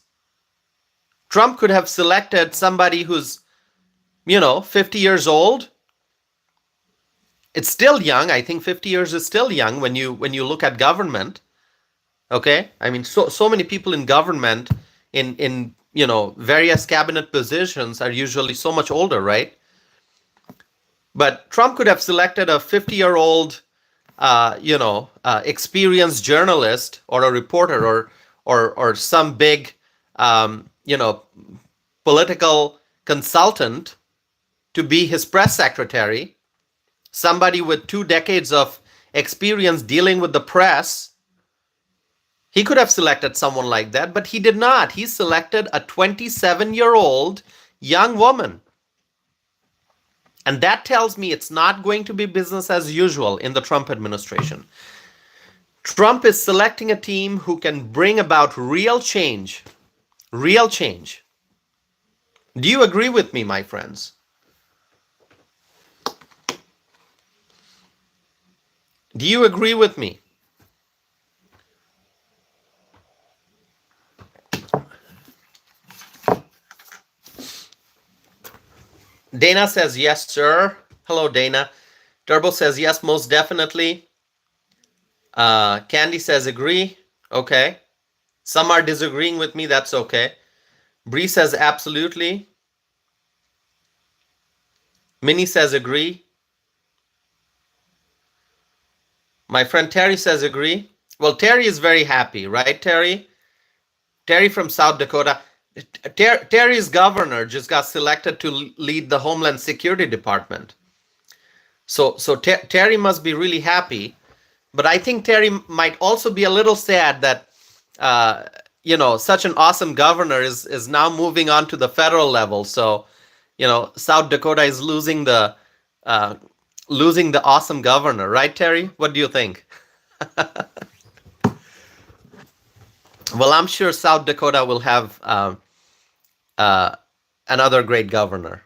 Trump could have selected somebody who's 50 years old. It's still young. I think 50 years is still young when you look at government. Okay? I mean, so many people in government in various cabinet positions are usually so much older, right? But Trump could have selected a 50-year-old experienced journalist or a reporter or some big political consultant to be his press secretary, somebody with 2 decades of experience dealing with the press. He could have selected someone like that, but he did not. He selected a 27-year-old young woman. And that tells me it's not going to be business as usual in the Trump administration. Trump is selecting a team who can bring about real change. Real change. Do you agree with me, my friends? Do you agree with me? Dana says, yes, sir. Hello, Dana. Turbo says, yes, most definitely. Candy says, agree. Okay. Some are disagreeing with me. That's okay. Bree says, absolutely. Minnie says, agree. My friend Terry says, agree. Well, Terry is very happy, right, Terry? Terry from South Dakota. Terry's governor just got selected to lead the Homeland Security Department. So Terry must be really happy. But I think Terry might also be a little sad that, such an awesome governor is now moving on to the federal level. So, South Dakota is losing the awesome governor, right, Terry? What do you think? Well, I'm sure South Dakota will have another great governor.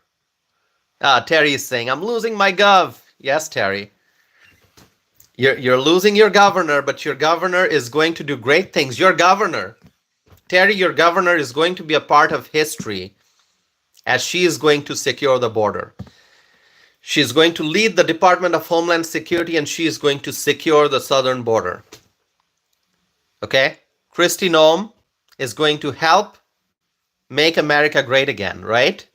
Terry is saying, I'm losing my gov. Yes, Terry. You're losing your governor, but your governor is going to do great things. Your governor, Terry, your governor is going to be a part of history as she is going to secure the border. She is going to lead the Department of Homeland Security, and she is going to secure the southern border. Okay? Kristi Noem is going to help make America great again, right?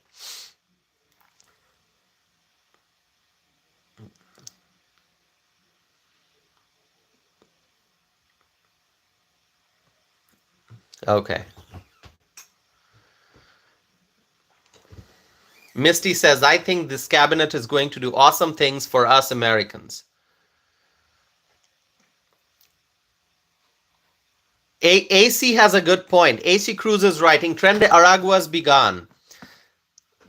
Okay. Misty says, I think this cabinet is going to do awesome things for us Americans. AC has a good point. AC Cruz is writing, Tren de Aragua's be gone.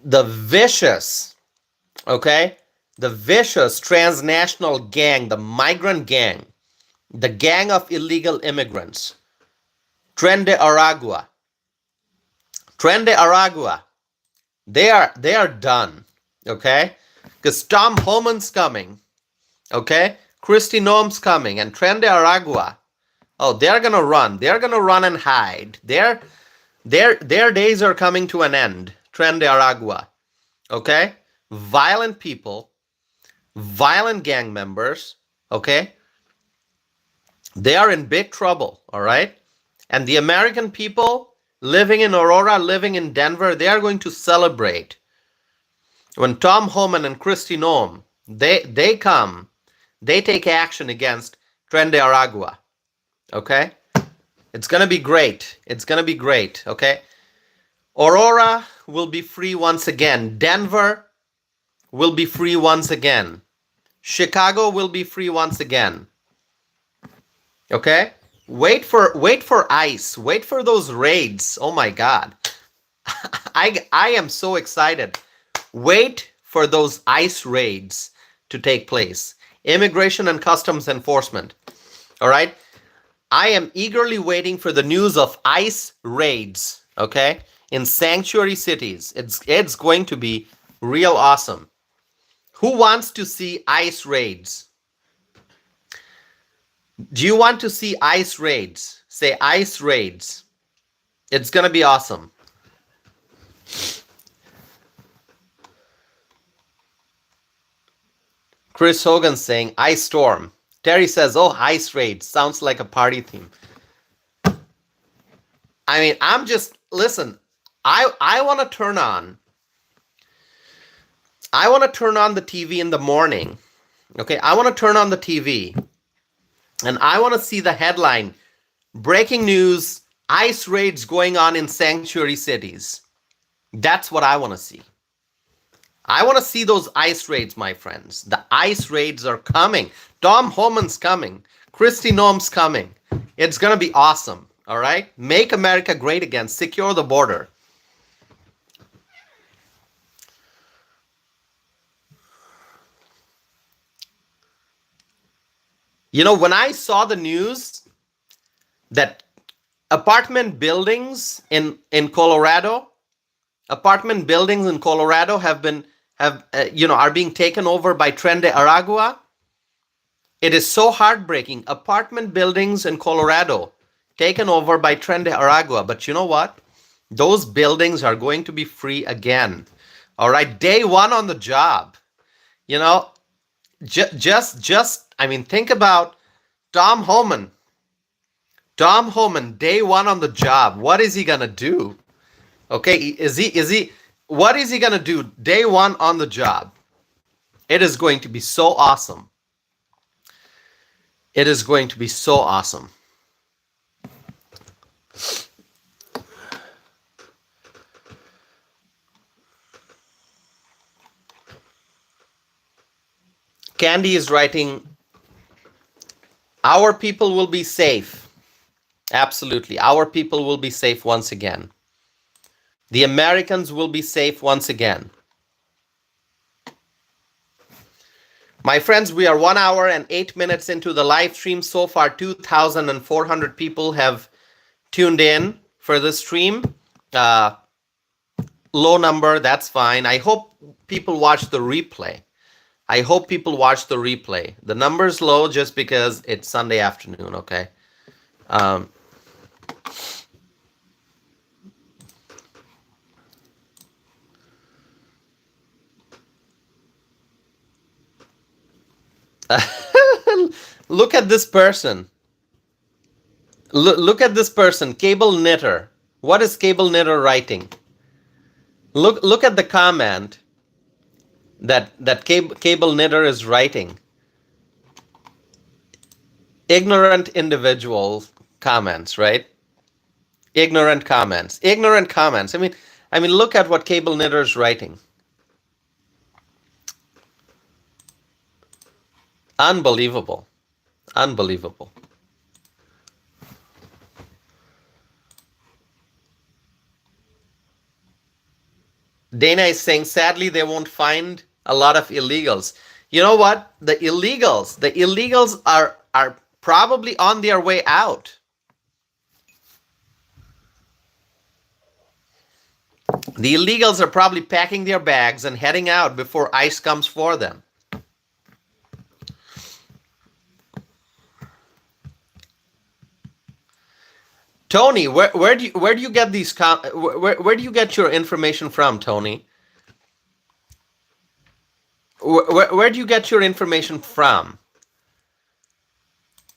The vicious transnational gang, the migrant gang, the gang of illegal immigrants, Tren de Aragua, they are done, okay? Because Tom Homan's coming, okay? Kristi Noem's coming, and Tren de Aragua, oh, they're gonna run and hide. They're Their days are coming to an end. Tren de Aragua. Okay? Violent people, violent gang members, okay? They are in big trouble, all right? And the American people living in Aurora, living in Denver, they are going to celebrate when Tom Homan and Kristi Noem, they come, they take action against Tren de Aragua, okay? It's going to be great. It's going to be great, okay? Aurora will be free once again. Denver will be free once again. Chicago will be free once again. Okay? Wait for ICE. Wait for those raids. Oh my God. I am so excited. Wait for those ICE raids to take place. Immigration and Customs Enforcement. All right? I am eagerly waiting for the news of ICE raids, okay? In sanctuary cities. It's going to be real awesome. Who wants to see ICE raids? Do you want to see ICE raids? Say ICE raids. It's going to be awesome. Chris Hogan saying ice storm. Terry says, oh, ice raid. Sounds like a party theme. I mean, listen, I want to turn on the TV in the morning. Okay, I want to turn on the TV and I want to see the headline, breaking news, ICE raids going on in sanctuary cities. That's what I want to see. I want to see those ICE raids, my friends. The ICE raids are coming. Tom Homan's coming. Kristi Noem's coming. It's going to be awesome. All right? Make America great again. Secure the border. You know, when I saw the news that apartment buildings in Colorado are being taken over by Tren de Aragua, it is so heartbreaking. Apartment buildings in Colorado taken over by Tren de Aragua. But you know what? Those buildings are going to be free again. All right, day one on the job. You know, I mean, think about Tom Homan. Tom Homan, day one on the job. What is he gonna do? Okay, what is he gonna do day one on the job? It is going to be so awesome. It is going to be so awesome. Candy is writing, our people will be safe. Absolutely. Our people will be safe once again. The Americans will be safe once again. My friends, we are 1 hour and 8 minutes into the live stream. So far, 2,400 people have tuned in for the stream. Low number, that's fine. I hope people watch the replay. The number's low just because it's Sunday afternoon, okay? Look at this person. Look at this person, Cable Knitter. What is Cable Knitter writing? Look at the comment that Cable Knitter is writing. Ignorant individual comments, right? Ignorant comments. I mean, look at what Cable Knitter is writing. Unbelievable. Dana is saying, sadly, they won't find a lot of illegals. You know what? The illegals are probably on their way out. The illegals are probably packing their bags and heading out before ICE comes for them. Tony, where do you get these where do you get your information from, Tony? Where do you get your information from?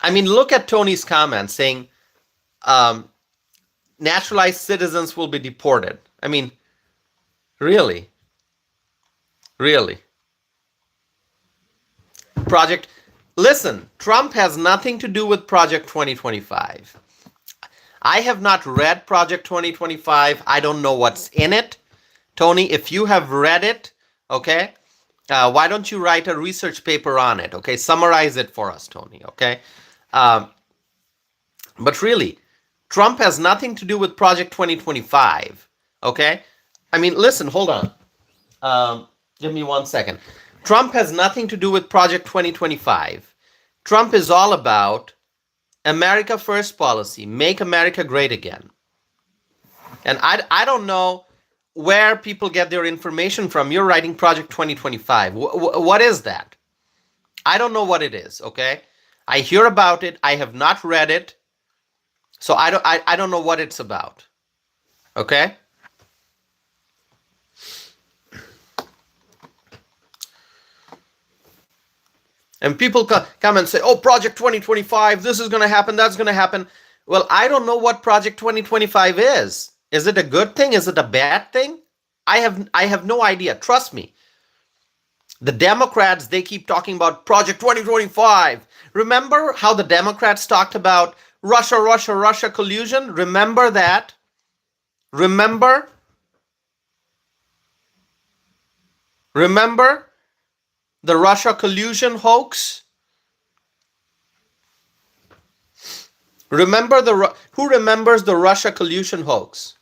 I mean, look at Tony's comment saying naturalized citizens will be deported. I mean, really? Really? Listen, Trump has nothing to do with Project 2025. I have not read Project 2025. I don't know what's in it. Tony, if you have read it, okay, why don't you write a research paper on it, okay? Summarize it for us, Tony, okay? But really, Trump has nothing to do with Project 2025, okay? I mean, listen, hold on. Give me 1 second. Trump has nothing to do with Project 2025. Trump is all about America First policy, make America great again. And I don't know where people get their information from. You're writing Project 2025. What is that? I don't know what it is, okay? I hear about it. I have not read it. So I don't know what it's about. Okay? And people come and say, oh, Project 2025, this is going to happen, that's going to happen. Well, I don't know what Project 2025 is. Is it a good thing? Is it a bad thing? I have no idea. Trust me. The Democrats, they keep talking about Project 2025. Remember how the Democrats talked about Russia collusion? Remember that? Remember? Remember the Russia collusion hoax? Remember who remembers the Russia collusion hoax?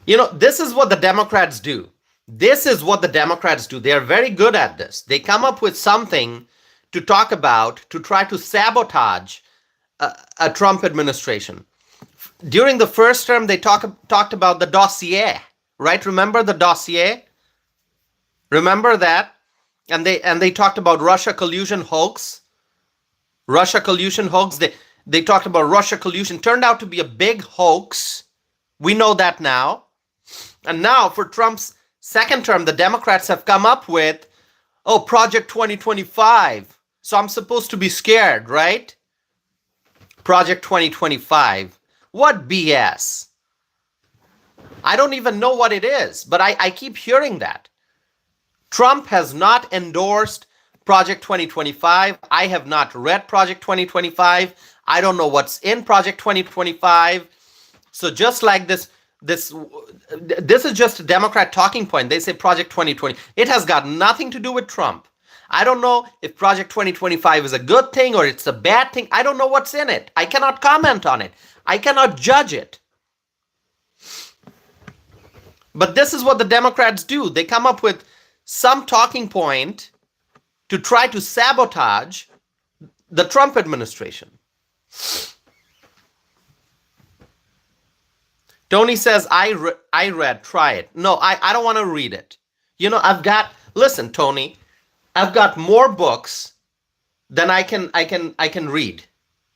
You know, this is what the Democrats do. This is what the Democrats do. They are very good at this. They come up with something to talk about to try to sabotage a Trump administration. During the first term, they talked about the dossier, right? Remember the dossier? Remember that? And they talked about Russia collusion hoax. Russia collusion hoax. They talked about Russia collusion. Turned out to be a big hoax. We know that now. And now for Trump's second term, the Democrats have come up with, oh, Project 2025. So I'm supposed to be scared, right? Project 2025. What BS? I don't even know what it is, but I keep hearing that. Trump has not endorsed Project 2025. I have not read Project 2025. I don't know what's in Project 2025. So just like this is just a Democrat talking point. They say Project 2020. It has got nothing to do with Trump. I don't know if Project 2025 is a good thing or it's a bad thing. I don't know what's in it. I cannot comment on it. I cannot judge it. But this is what the Democrats do. They come up with some talking point to try to sabotage the Trump administration. Tony says, I read, try it. No, I don't want to read it. You know, listen, Tony, I've got more books than I can read.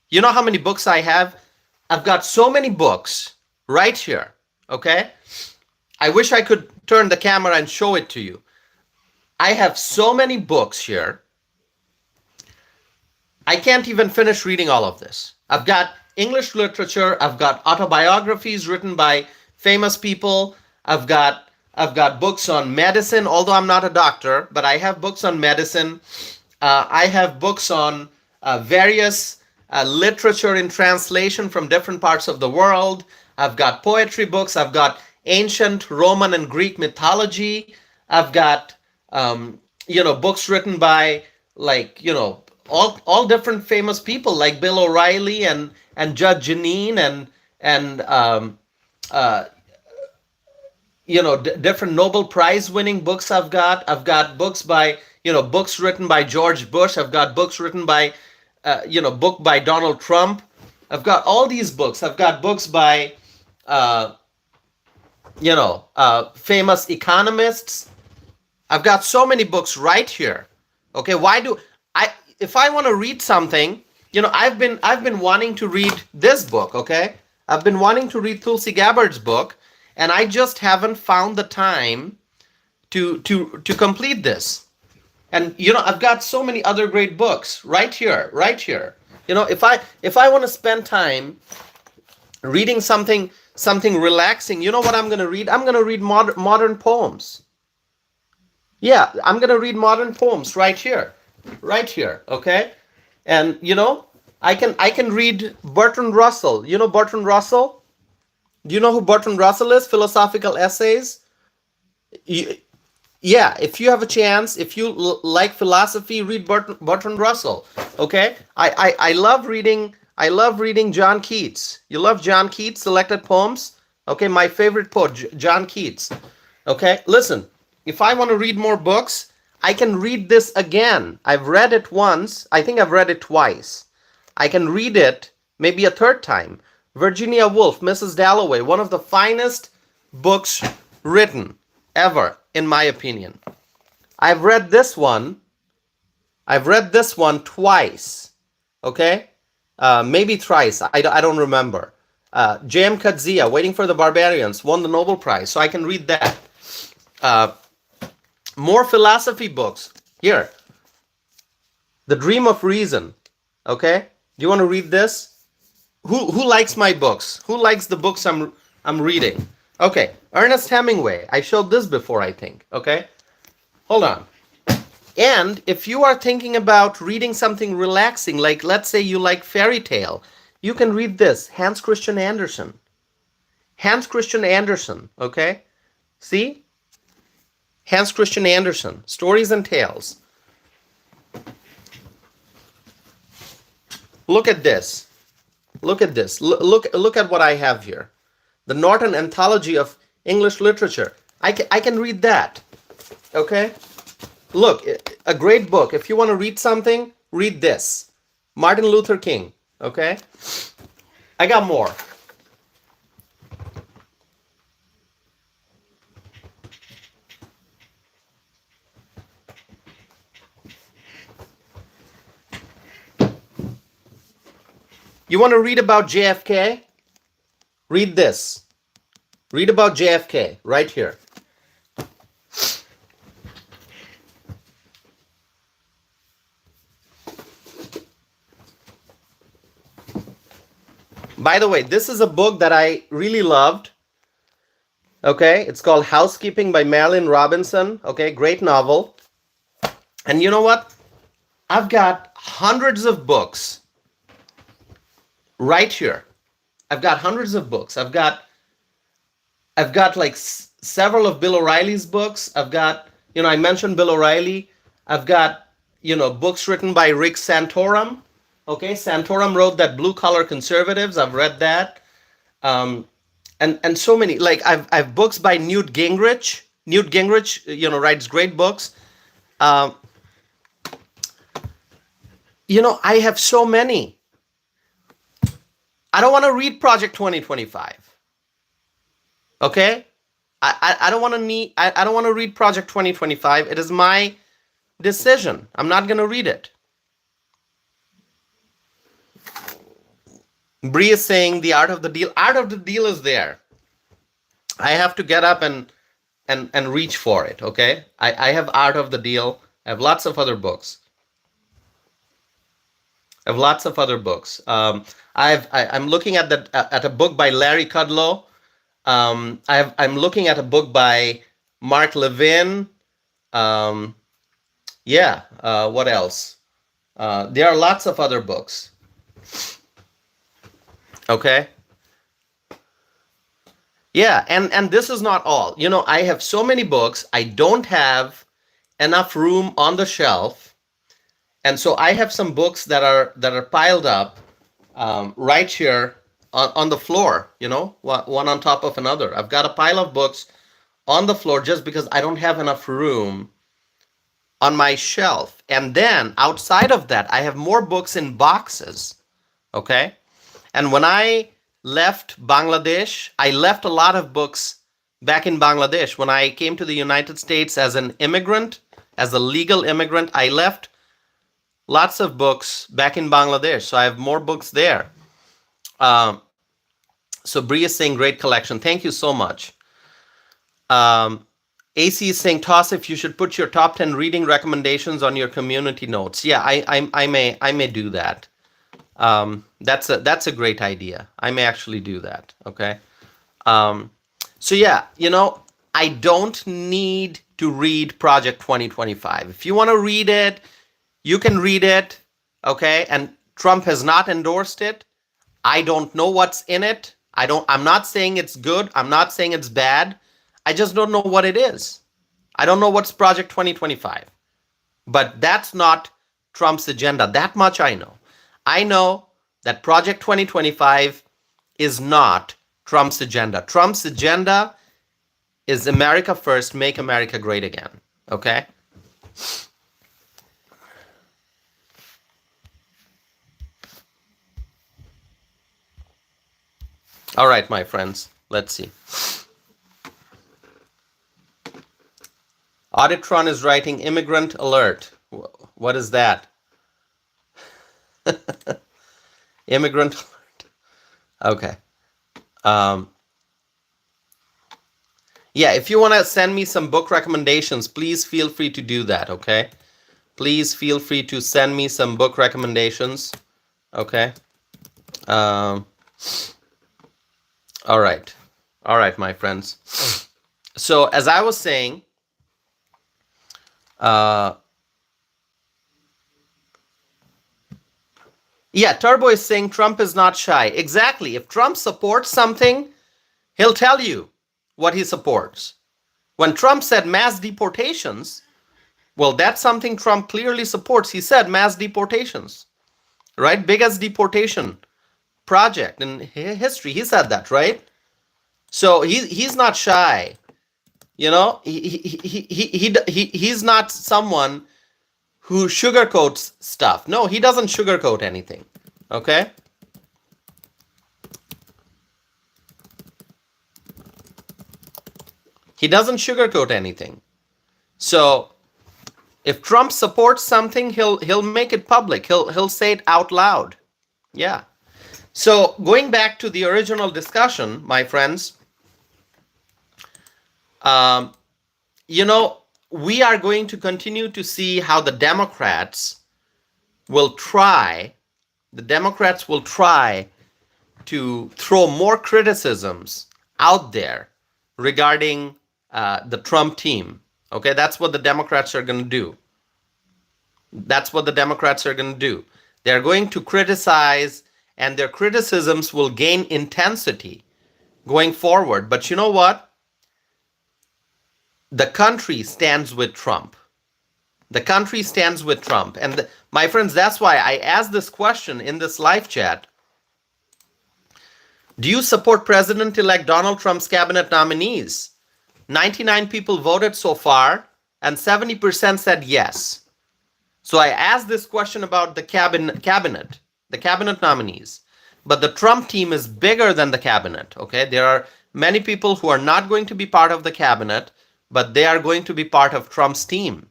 You know how many books I have? I've got so many books right here, okay? I wish I could turn the camera and show it to you. I have so many books here. I can't even finish reading all of this. I've got English literature, I've got autobiographies written by famous people, I've got books on medicine, although I'm not a doctor, but I have books on medicine. I have books on various literature in translation from different parts of the world. I've got poetry books, I've got ancient Roman and Greek mythology. I've got books written by all different famous people like Bill O'Reilly and Judge Jeanine and different Nobel Prize winning books. I've got books by books written by George Bush. I've got books written by book by Donald Trump. I've got all these books. I've got books by uh, famous economists. I've got so many books right here. Okay, why do I? If I want to read something, I've been wanting to read this book. Okay, I've been wanting to read Tulsi Gabbard's book, and I just haven't found the time to complete this. And I've got so many other great books right here, right here. If I want to spend time reading something relaxing, you know what I'm going to read? I'm going to read modern poems. Yeah, I'm going to read modern poems right here. Right here, okay? And I can read Bertrand Russell. You know Bertrand Russell? Do you know who Bertrand Russell is? Philosophical essays. Yeah, if you have a chance, if you like philosophy, read Bertrand Russell. Okay, I love reading. I love reading John Keats. You love John Keats selected poems? Okay, my favorite poet, John Keats. Okay, listen. If I want to read more books, I can read this again. I've read it once. I think I've read it twice. I can read it maybe a third time. Virginia Woolf, Mrs. Dalloway, one of the finest books written ever, in my opinion. I've read this one. I've read this one twice. Okay? Maybe thrice. I don't remember. J.M. Coetzee, Waiting for the Barbarians, won the Nobel Prize, so I can read that. More philosophy books. Here. The Dream of Reason. Okay? Do you want to read this? Who likes my books? Who likes the books I'm reading? Okay. Ernest Hemingway. I showed this before, I think. Okay? Hold on. And if you are thinking about reading something relaxing, like let's say you like fairy tale, you can read this, Hans Christian Andersen. Hans Christian Andersen, okay? See? Hans Christian Andersen, Stories and Tales. Look at this. Look at this. Look at what I have here. The Norton Anthology of English Literature. I can read that. Okay? Look, a great book. If you want to read something, read this. Martin Luther King. Okay? I got more. You want to read about JFK? Read this. Read about JFK right here. By the way, this is a book that I really loved. Okay, it's called Housekeeping by Marilynne Robinson. Okay, great novel. And you know what? I've got hundreds of books right here. I've got hundreds of books. I've got like several of Bill O'Reilly's books. I've got, I mentioned Bill O'Reilly. I've got, books written by Rick Santorum. Okay, Santorum wrote that Blue Collar Conservatives. I've read that. And so many, like I've books by Newt Gingrich. Newt Gingrich, writes great books. I have so many. I don't want to read Project 2025. Okay? I don't want to I don't want to read Project 2025. It is my decision. I'm not going to read it. Bree is saying the art of the deal. Art of the deal is there. I have to get up and reach for it, okay? I have Art of the Deal. I have lots of other books. I'm looking at a book by Larry Kudlow. I'm looking at a book by Mark Levin. What else? There are lots of other books. Okay. Yeah, and this is not all. I have so many books. I don't have enough room on the shelf. And so I have some books that are piled up right here on the floor, one on top of another. I've got a pile of books on the floor just because I don't have enough room on my shelf. And then outside of that, I have more books in boxes. Okay? And when I left Bangladesh. I left a lot of books back in Bangladesh. When I came to the United States as an immigrant, as a legal immigrant, I left lots of books back in Bangladesh. So I have more books there. So Bree is saying great collection. Thank you so much. AC is saying, Toss, if you should put your top 10 reading recommendations on your community notes. Yeah, I may do that. That's a great idea. I may actually do that. Okay. So yeah, I don't need to read Project 2025. If you want to read it, you can read it. Okay. And Trump has not endorsed it. I don't know what's in it. I'm not saying it's good. I'm not saying it's bad. I just don't know what it is. I don't know what's Project 2025. But that's not Trump's agenda. That much I know. I know that Project 2025 is not Trump's agenda. Trump's agenda is America first, make America great again. Okay? All right, my friends. Let's see. Auditron is writing immigrant alert. What is that? Immigrant alert. Okay. Yeah, if you want to send me some book recommendations, please feel free to do that, okay? Please feel free to send me some book recommendations, okay? All right. All right, my friends. So as I was saying, yeah, Turbo is saying Trump is not shy. Exactly. If Trump supports something, he'll tell you what he supports. When Trump said mass deportations, well, that's something Trump clearly supports. He said mass deportations, right? Biggest deportation project in history. He said that, right? So he's not shy. He's not someone who sugarcoats stuff. No, he doesn't sugarcoat anything. Okay? He doesn't sugarcoat anything. So if Trump supports something, he'll make it public. He'll say it out loud. Yeah. So going back to the original discussion, my friends, we are going to continue to see how the Democrats will try to throw more criticisms out there regarding the Trump team. Okay, that's what the Democrats are going to do. That's what the Democrats are going to do. They're going to criticize, and their criticisms will gain intensity going forward. But you know what? The country stands with Trump. The country stands with Trump. And my friends, that's why I asked this question in this live chat. Do you support President-elect Donald Trump's cabinet nominees? 99 people voted so far, and 70% said yes. So I asked this question about the cabinet nominees. But the Trump team is bigger than the cabinet. Okay, there are many people who are not going to be part of the cabinet, but they are going to be part of Trump's team.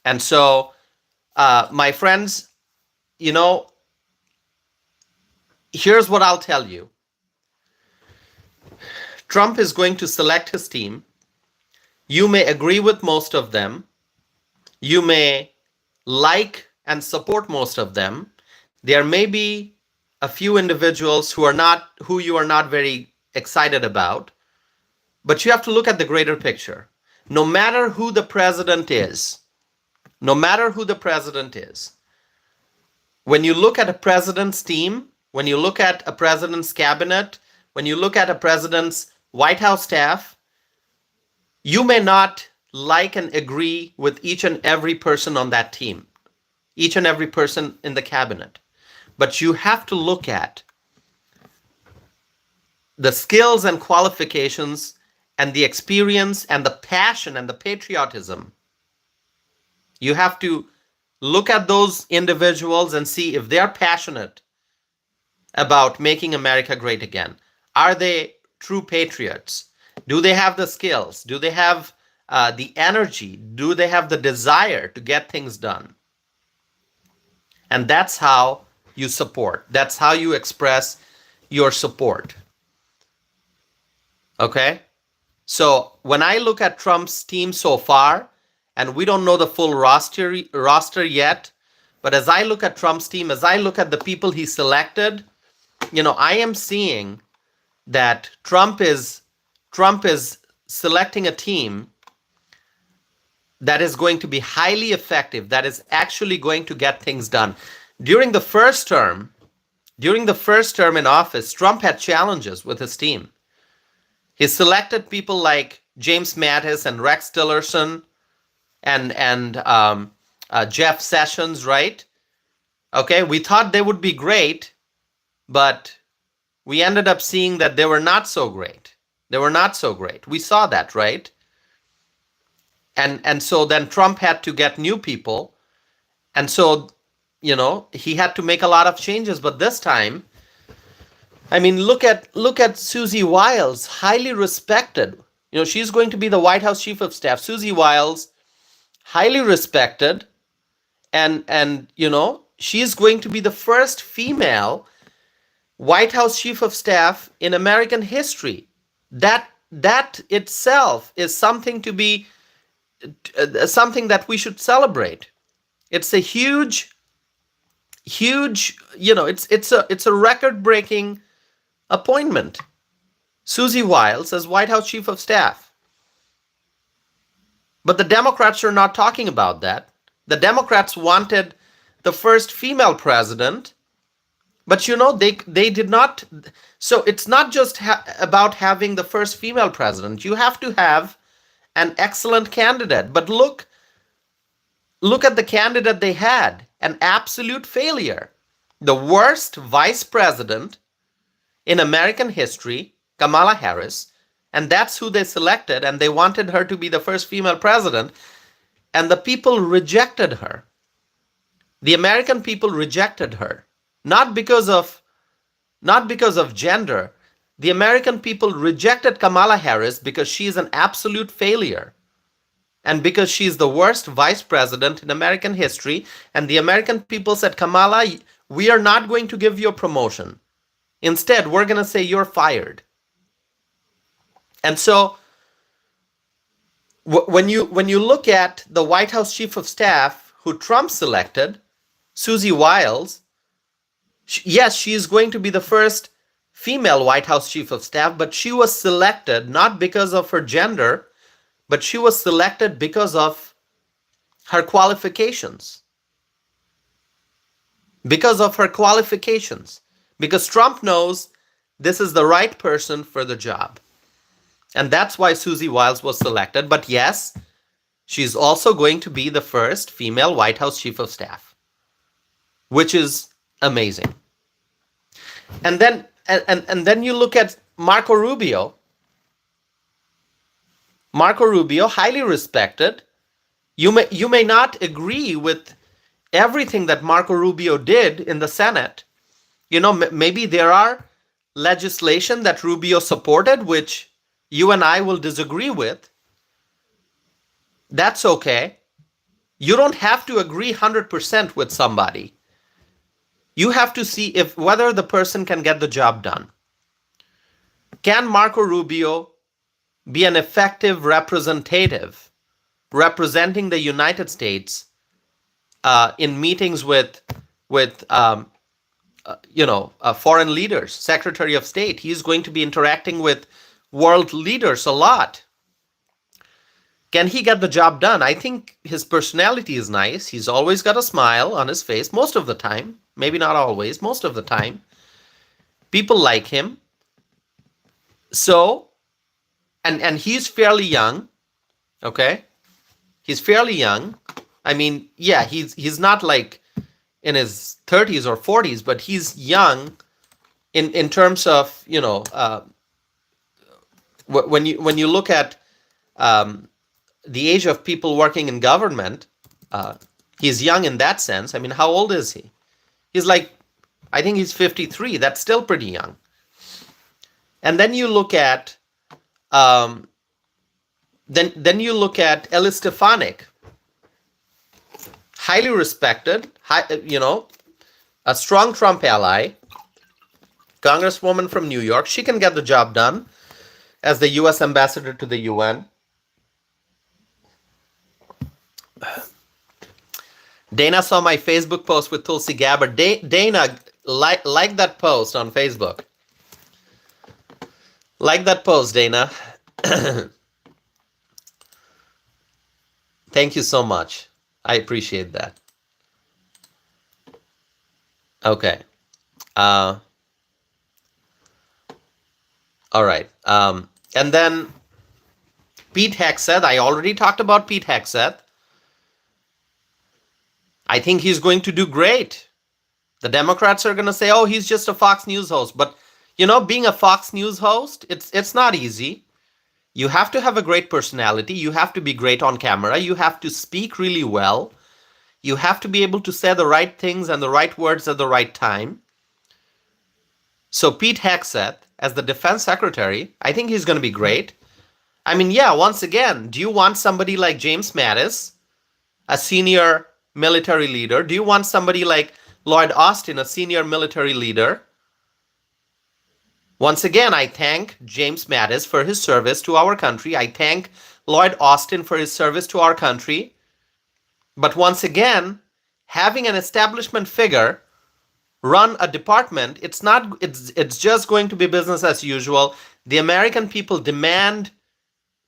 And so, my friends, here's what I'll tell you. Trump is going to select his team. You may agree with most of them. You may like and support most of them. There may be a few individuals who you are not very excited about, but you have to look at the greater picture. No matter who the president is, when you look at a president's team, when you look at a president's cabinet, when you look at a president's White House staff, you may not like and agree with each and every person on that team, each and every person in the cabinet. But you have to look at the skills and qualifications and the experience and the passion and the patriotism. You have to look at those individuals and see if they are passionate about making America great again. Are they true patriots? Do they have the skills? Do they have the energy? Do they have the desire to get things done? And that's how you support. That's how you express your support. Okay? So when I look at Trump's team so far, and we don't know the full roster yet, but as I look at Trump's team, as I look at the people he selected, I am seeing that Trump is selecting a team that is going to be highly effective, that is actually going to get things done. During the first term in office, Trump had challenges with his team. He selected people like James Mattis and Rex Tillerson and Jeff Sessions, right? Okay, we thought they would be great, but we ended up seeing that they were not so great. We saw that, right? And so then Trump had to get new people. And so, he had to make a lot of changes. But this time, I mean, look at Susie Wiles, highly respected. She's going to be the White House Chief of Staff. Susie Wiles, highly respected. And she's going to be the first female White House Chief of Staff in American history. That itself is something to be something that we should celebrate. It's a huge, it's a record-breaking appointment. Susie Wiles as White House Chief of Staff. But the Democrats are not talking about that. The Democrats wanted the first female president, but they did not. So it's not just about having the first female president. You have to have an excellent candidate. But look at the candidate they had, an absolute failure. The worst vice president in American history, Kamala Harris, and that's who they selected, and they wanted her to be the first female president, and the people rejected her. The American people rejected her, not because of gender. The American people rejected Kamala Harris because she's an absolute failure and because she's the worst vice president in American history. And the American people said, Kamala, we are not going to give you a promotion. Instead, we're going to say you're fired. And so when you look at the White House Chief of Staff who Trump selected, Susie Wiles, yes, she is going to be the first female White House Chief of Staff, but she was selected not because of her gender, but she was selected because of her qualifications. Because of her qualifications. Because Trump knows this is the right person for the job. And that's why Susie Wiles was selected. But yes, she's also going to be the first female White House Chief of Staff, which is amazing. And then you look at Marco Rubio. Marco Rubio, highly respected. You may not agree with everything that Marco Rubio did in the Senate. Maybe there are legislation that Rubio supported, which you and I will disagree with. That's okay. You don't have to agree 100% with somebody. You have to see whether the person can get the job done. Can Marco Rubio be an effective representative representing the United States in meetings with foreign leaders, Secretary of State? He's going to be interacting with world leaders a lot. Can he get the job done? I think his personality is nice. He's always got a smile on his face most of the time. Maybe not always, most of the time. People like him. So, and he's fairly young, okay? He's fairly young. I mean, yeah, he's not like in his 30s or 40s, but he's young in terms of, when you look at the age of people working in government, he's young in that sense. I mean, how old is he? He's like, I think he's 53. That's still pretty young. And then you look at um, then you look at Ellie Stefanik, highly respected, a strong Trump ally, congresswoman from New York. She can get the job done as the U.S. ambassador to the UN. Dana saw my Facebook post with Tulsi Gabbard. Dana, like that post on Facebook. Like that post, Dana. Thank you so much. I appreciate that. Okay. All right. And then Pete Hegseth. I already talked about Pete Hegseth. I think he's going to do great. The Democrats are going to say, oh, he's just a Fox News host. But, being a Fox News host, it's not easy. You have to have a great personality. You have to be great on camera. You have to speak really well. You have to be able to say the right things and the right words at the right time. So Pete Hegseth, as the defense secretary, I think he's going to be great. I mean, yeah, once again, do you want somebody like James Mattis, a senior military leader? Do you want somebody like Lloyd Austin, a senior military leader? Once again, I thank James Mattis for his service to our country. I thank Lloyd Austin for his service to our country. But once again, having an establishment figure run a department, it's just going to be business as usual. The American people demand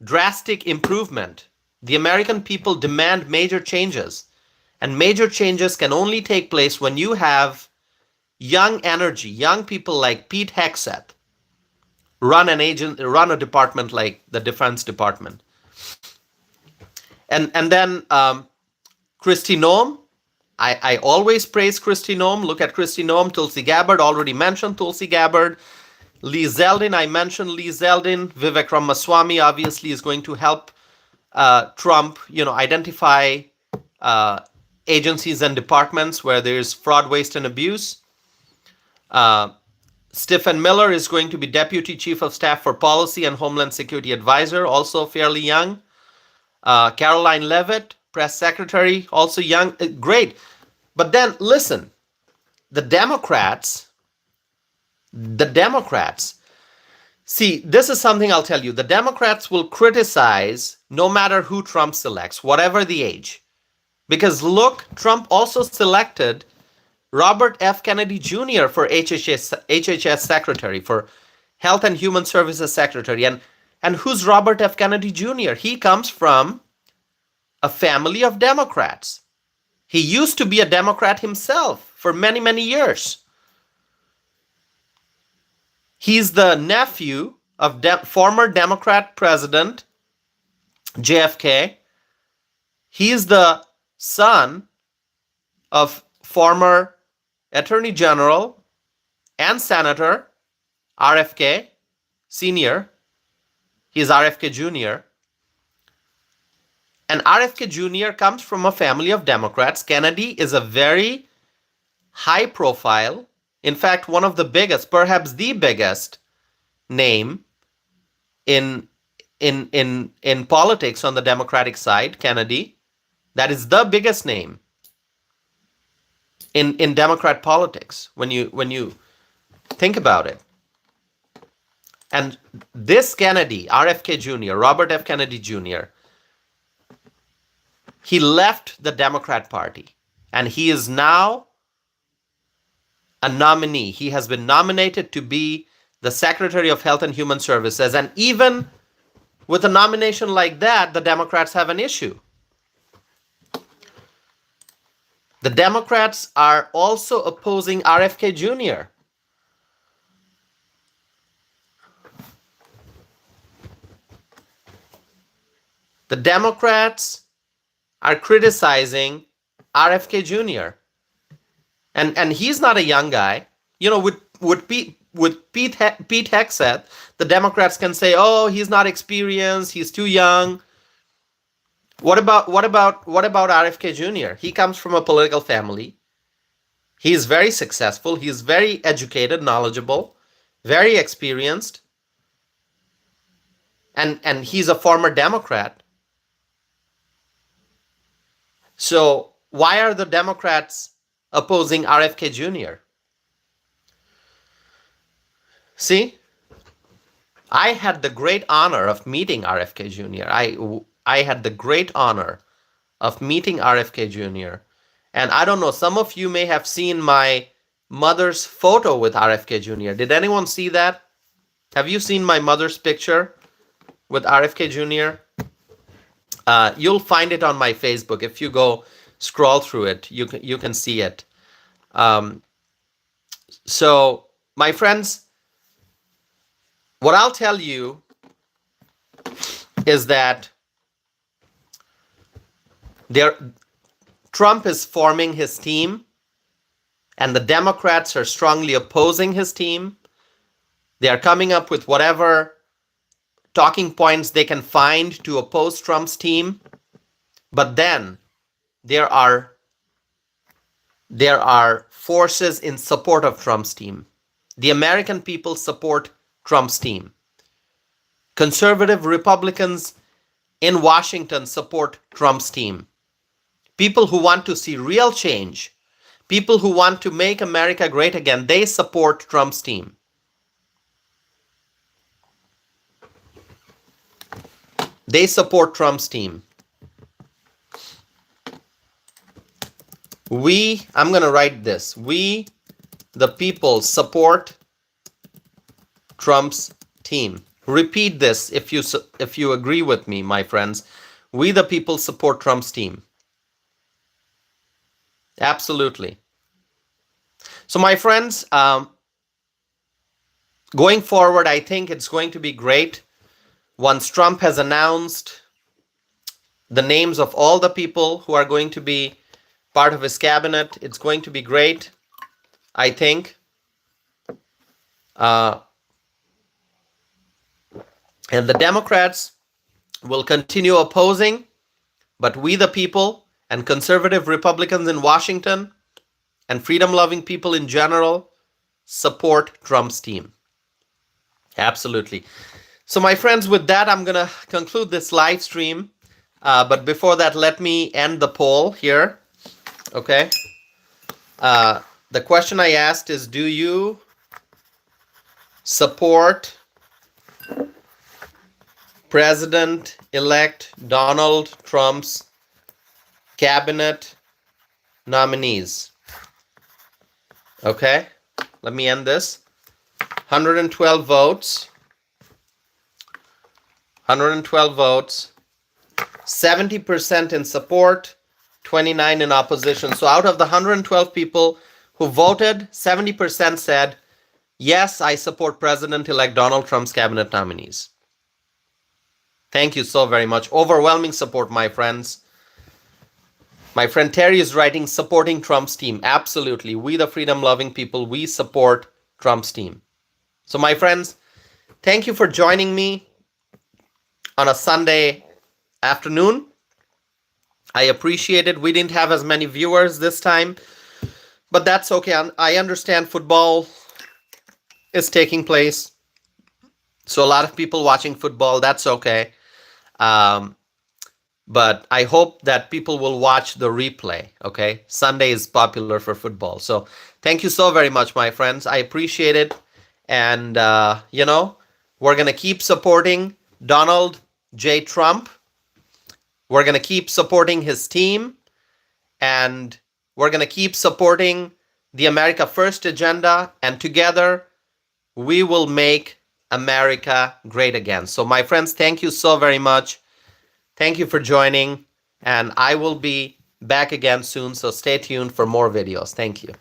drastic improvement. The American people demand major changes. And major changes can only take place when you have young energy, young people like Pete Hegseth run a department like the Defense Department. And then Kristi Noem. I always praise Kristi Noem. Look at Kristi Noem. Tulsi Gabbard, already mentioned Tulsi Gabbard. Lee Zeldin, I mentioned Lee Zeldin. Vivek Ramaswamy obviously is going to help Trump, identify agencies and departments where there's fraud, waste, and abuse. Stephen Miller is going to be Deputy Chief of Staff for Policy and Homeland Security Advisor, also fairly young. Caroline Leavitt, Press Secretary, also young. Great. But then, listen, the Democrats, see, this is something I'll tell you. The Democrats will criticize no matter who Trump selects, whatever the age. Because look, Trump also selected Robert F. Kennedy Jr. for HHS Secretary, for Health and Human Services Secretary. And who's Robert F. Kennedy Jr.? He comes from a family of Democrats. He used to be a Democrat himself for many, many years. He's the nephew of former Democrat President JFK. He's the son of former Attorney General and Senator RFK Sr. He's RFK Jr. And RFK Jr. comes from a family of Democrats. Kennedy is a very high profile, in fact, one of the biggest, perhaps the biggest name in politics on the Democratic side, Kennedy. That is the biggest name in Democrat politics when you think about it. And this Kennedy, RFK Jr., Robert F. Kennedy Jr., he left the Democrat Party and he is now a nominee. He has been nominated to be the Secretary of Health and Human Services. And even with a nomination like that, the Democrats have an issue. The Democrats are also opposing RFK Jr. The Democrats are criticizing RFK Jr. And he's not a young guy. With Pete Hegseth, the Democrats can say, "Oh, he's not experienced. He's too young." What about RFK Jr.? He comes from a political family. He is very successful. He is very educated, knowledgeable, very experienced. and he's a former Democrat. So why are the Democrats opposing RFK Jr.? See, I had the great honor of meeting RFK Jr. I had the great honor of meeting RFK Jr. And I don't know, some of you may have seen my mother's photo with RFK Jr. Did anyone see that? Have you seen my mother's picture with RFK Jr.? You'll find it on my Facebook. If you go scroll through it, you can see it. So, my friends, what I'll tell you is that Trump is forming his team, and the Democrats are strongly opposing his team. They are coming up with whatever talking points they can find to oppose Trump's team. But then there are forces in support of Trump's team. The American people support Trump's team. Conservative Republicans in Washington support Trump's team. People who want to see real change, people who want to make America great again, they support Trump's team. They support Trump's team. I'm going to write this. We, the people, support Trump's team. Repeat this if you agree with me, my friends. We, the people, support Trump's team. Absolutely. So, my friends, going forward, I think it's going to be great. Once Trump has announced the names of all the people who are going to be part of his cabinet, it's going to be great, I think. And the Democrats will continue opposing, but we the people and conservative Republicans in Washington and freedom-loving people in general support Trump's team. Absolutely. So my friends, with that, I'm going to conclude this live stream. But before that, let me end the poll here. Okay. The question I asked is, do you support President-elect Donald Trump's cabinet nominees? Okay. Let me end this. 112 votes. 112 votes, 70% in support, 29 in opposition. So out of the 112 people who voted, 70% said, yes, I support President-elect Donald Trump's cabinet nominees. Thank you so very much. Overwhelming support, my friends. My friend Terry is writing, supporting Trump's team. Absolutely. We, the freedom-loving people, we support Trump's team. So my friends, thank you for joining me on a Sunday afternoon. I appreciate it. We didn't have as many viewers this time, but that's okay. I understand football is taking place, so a lot of people watching football, that's okay. But I hope that people will watch the replay, okay? Sunday is popular for football. So thank you so very much, my friends. I appreciate it. And, we're going to keep supporting Donald J. Trump. We're going to keep supporting his team. And we're going to keep supporting the America First agenda. And together, we will make America great again. So, my friends, thank you so very much. Thank you for joining. And I will be back again soon. So stay tuned for more videos. Thank you.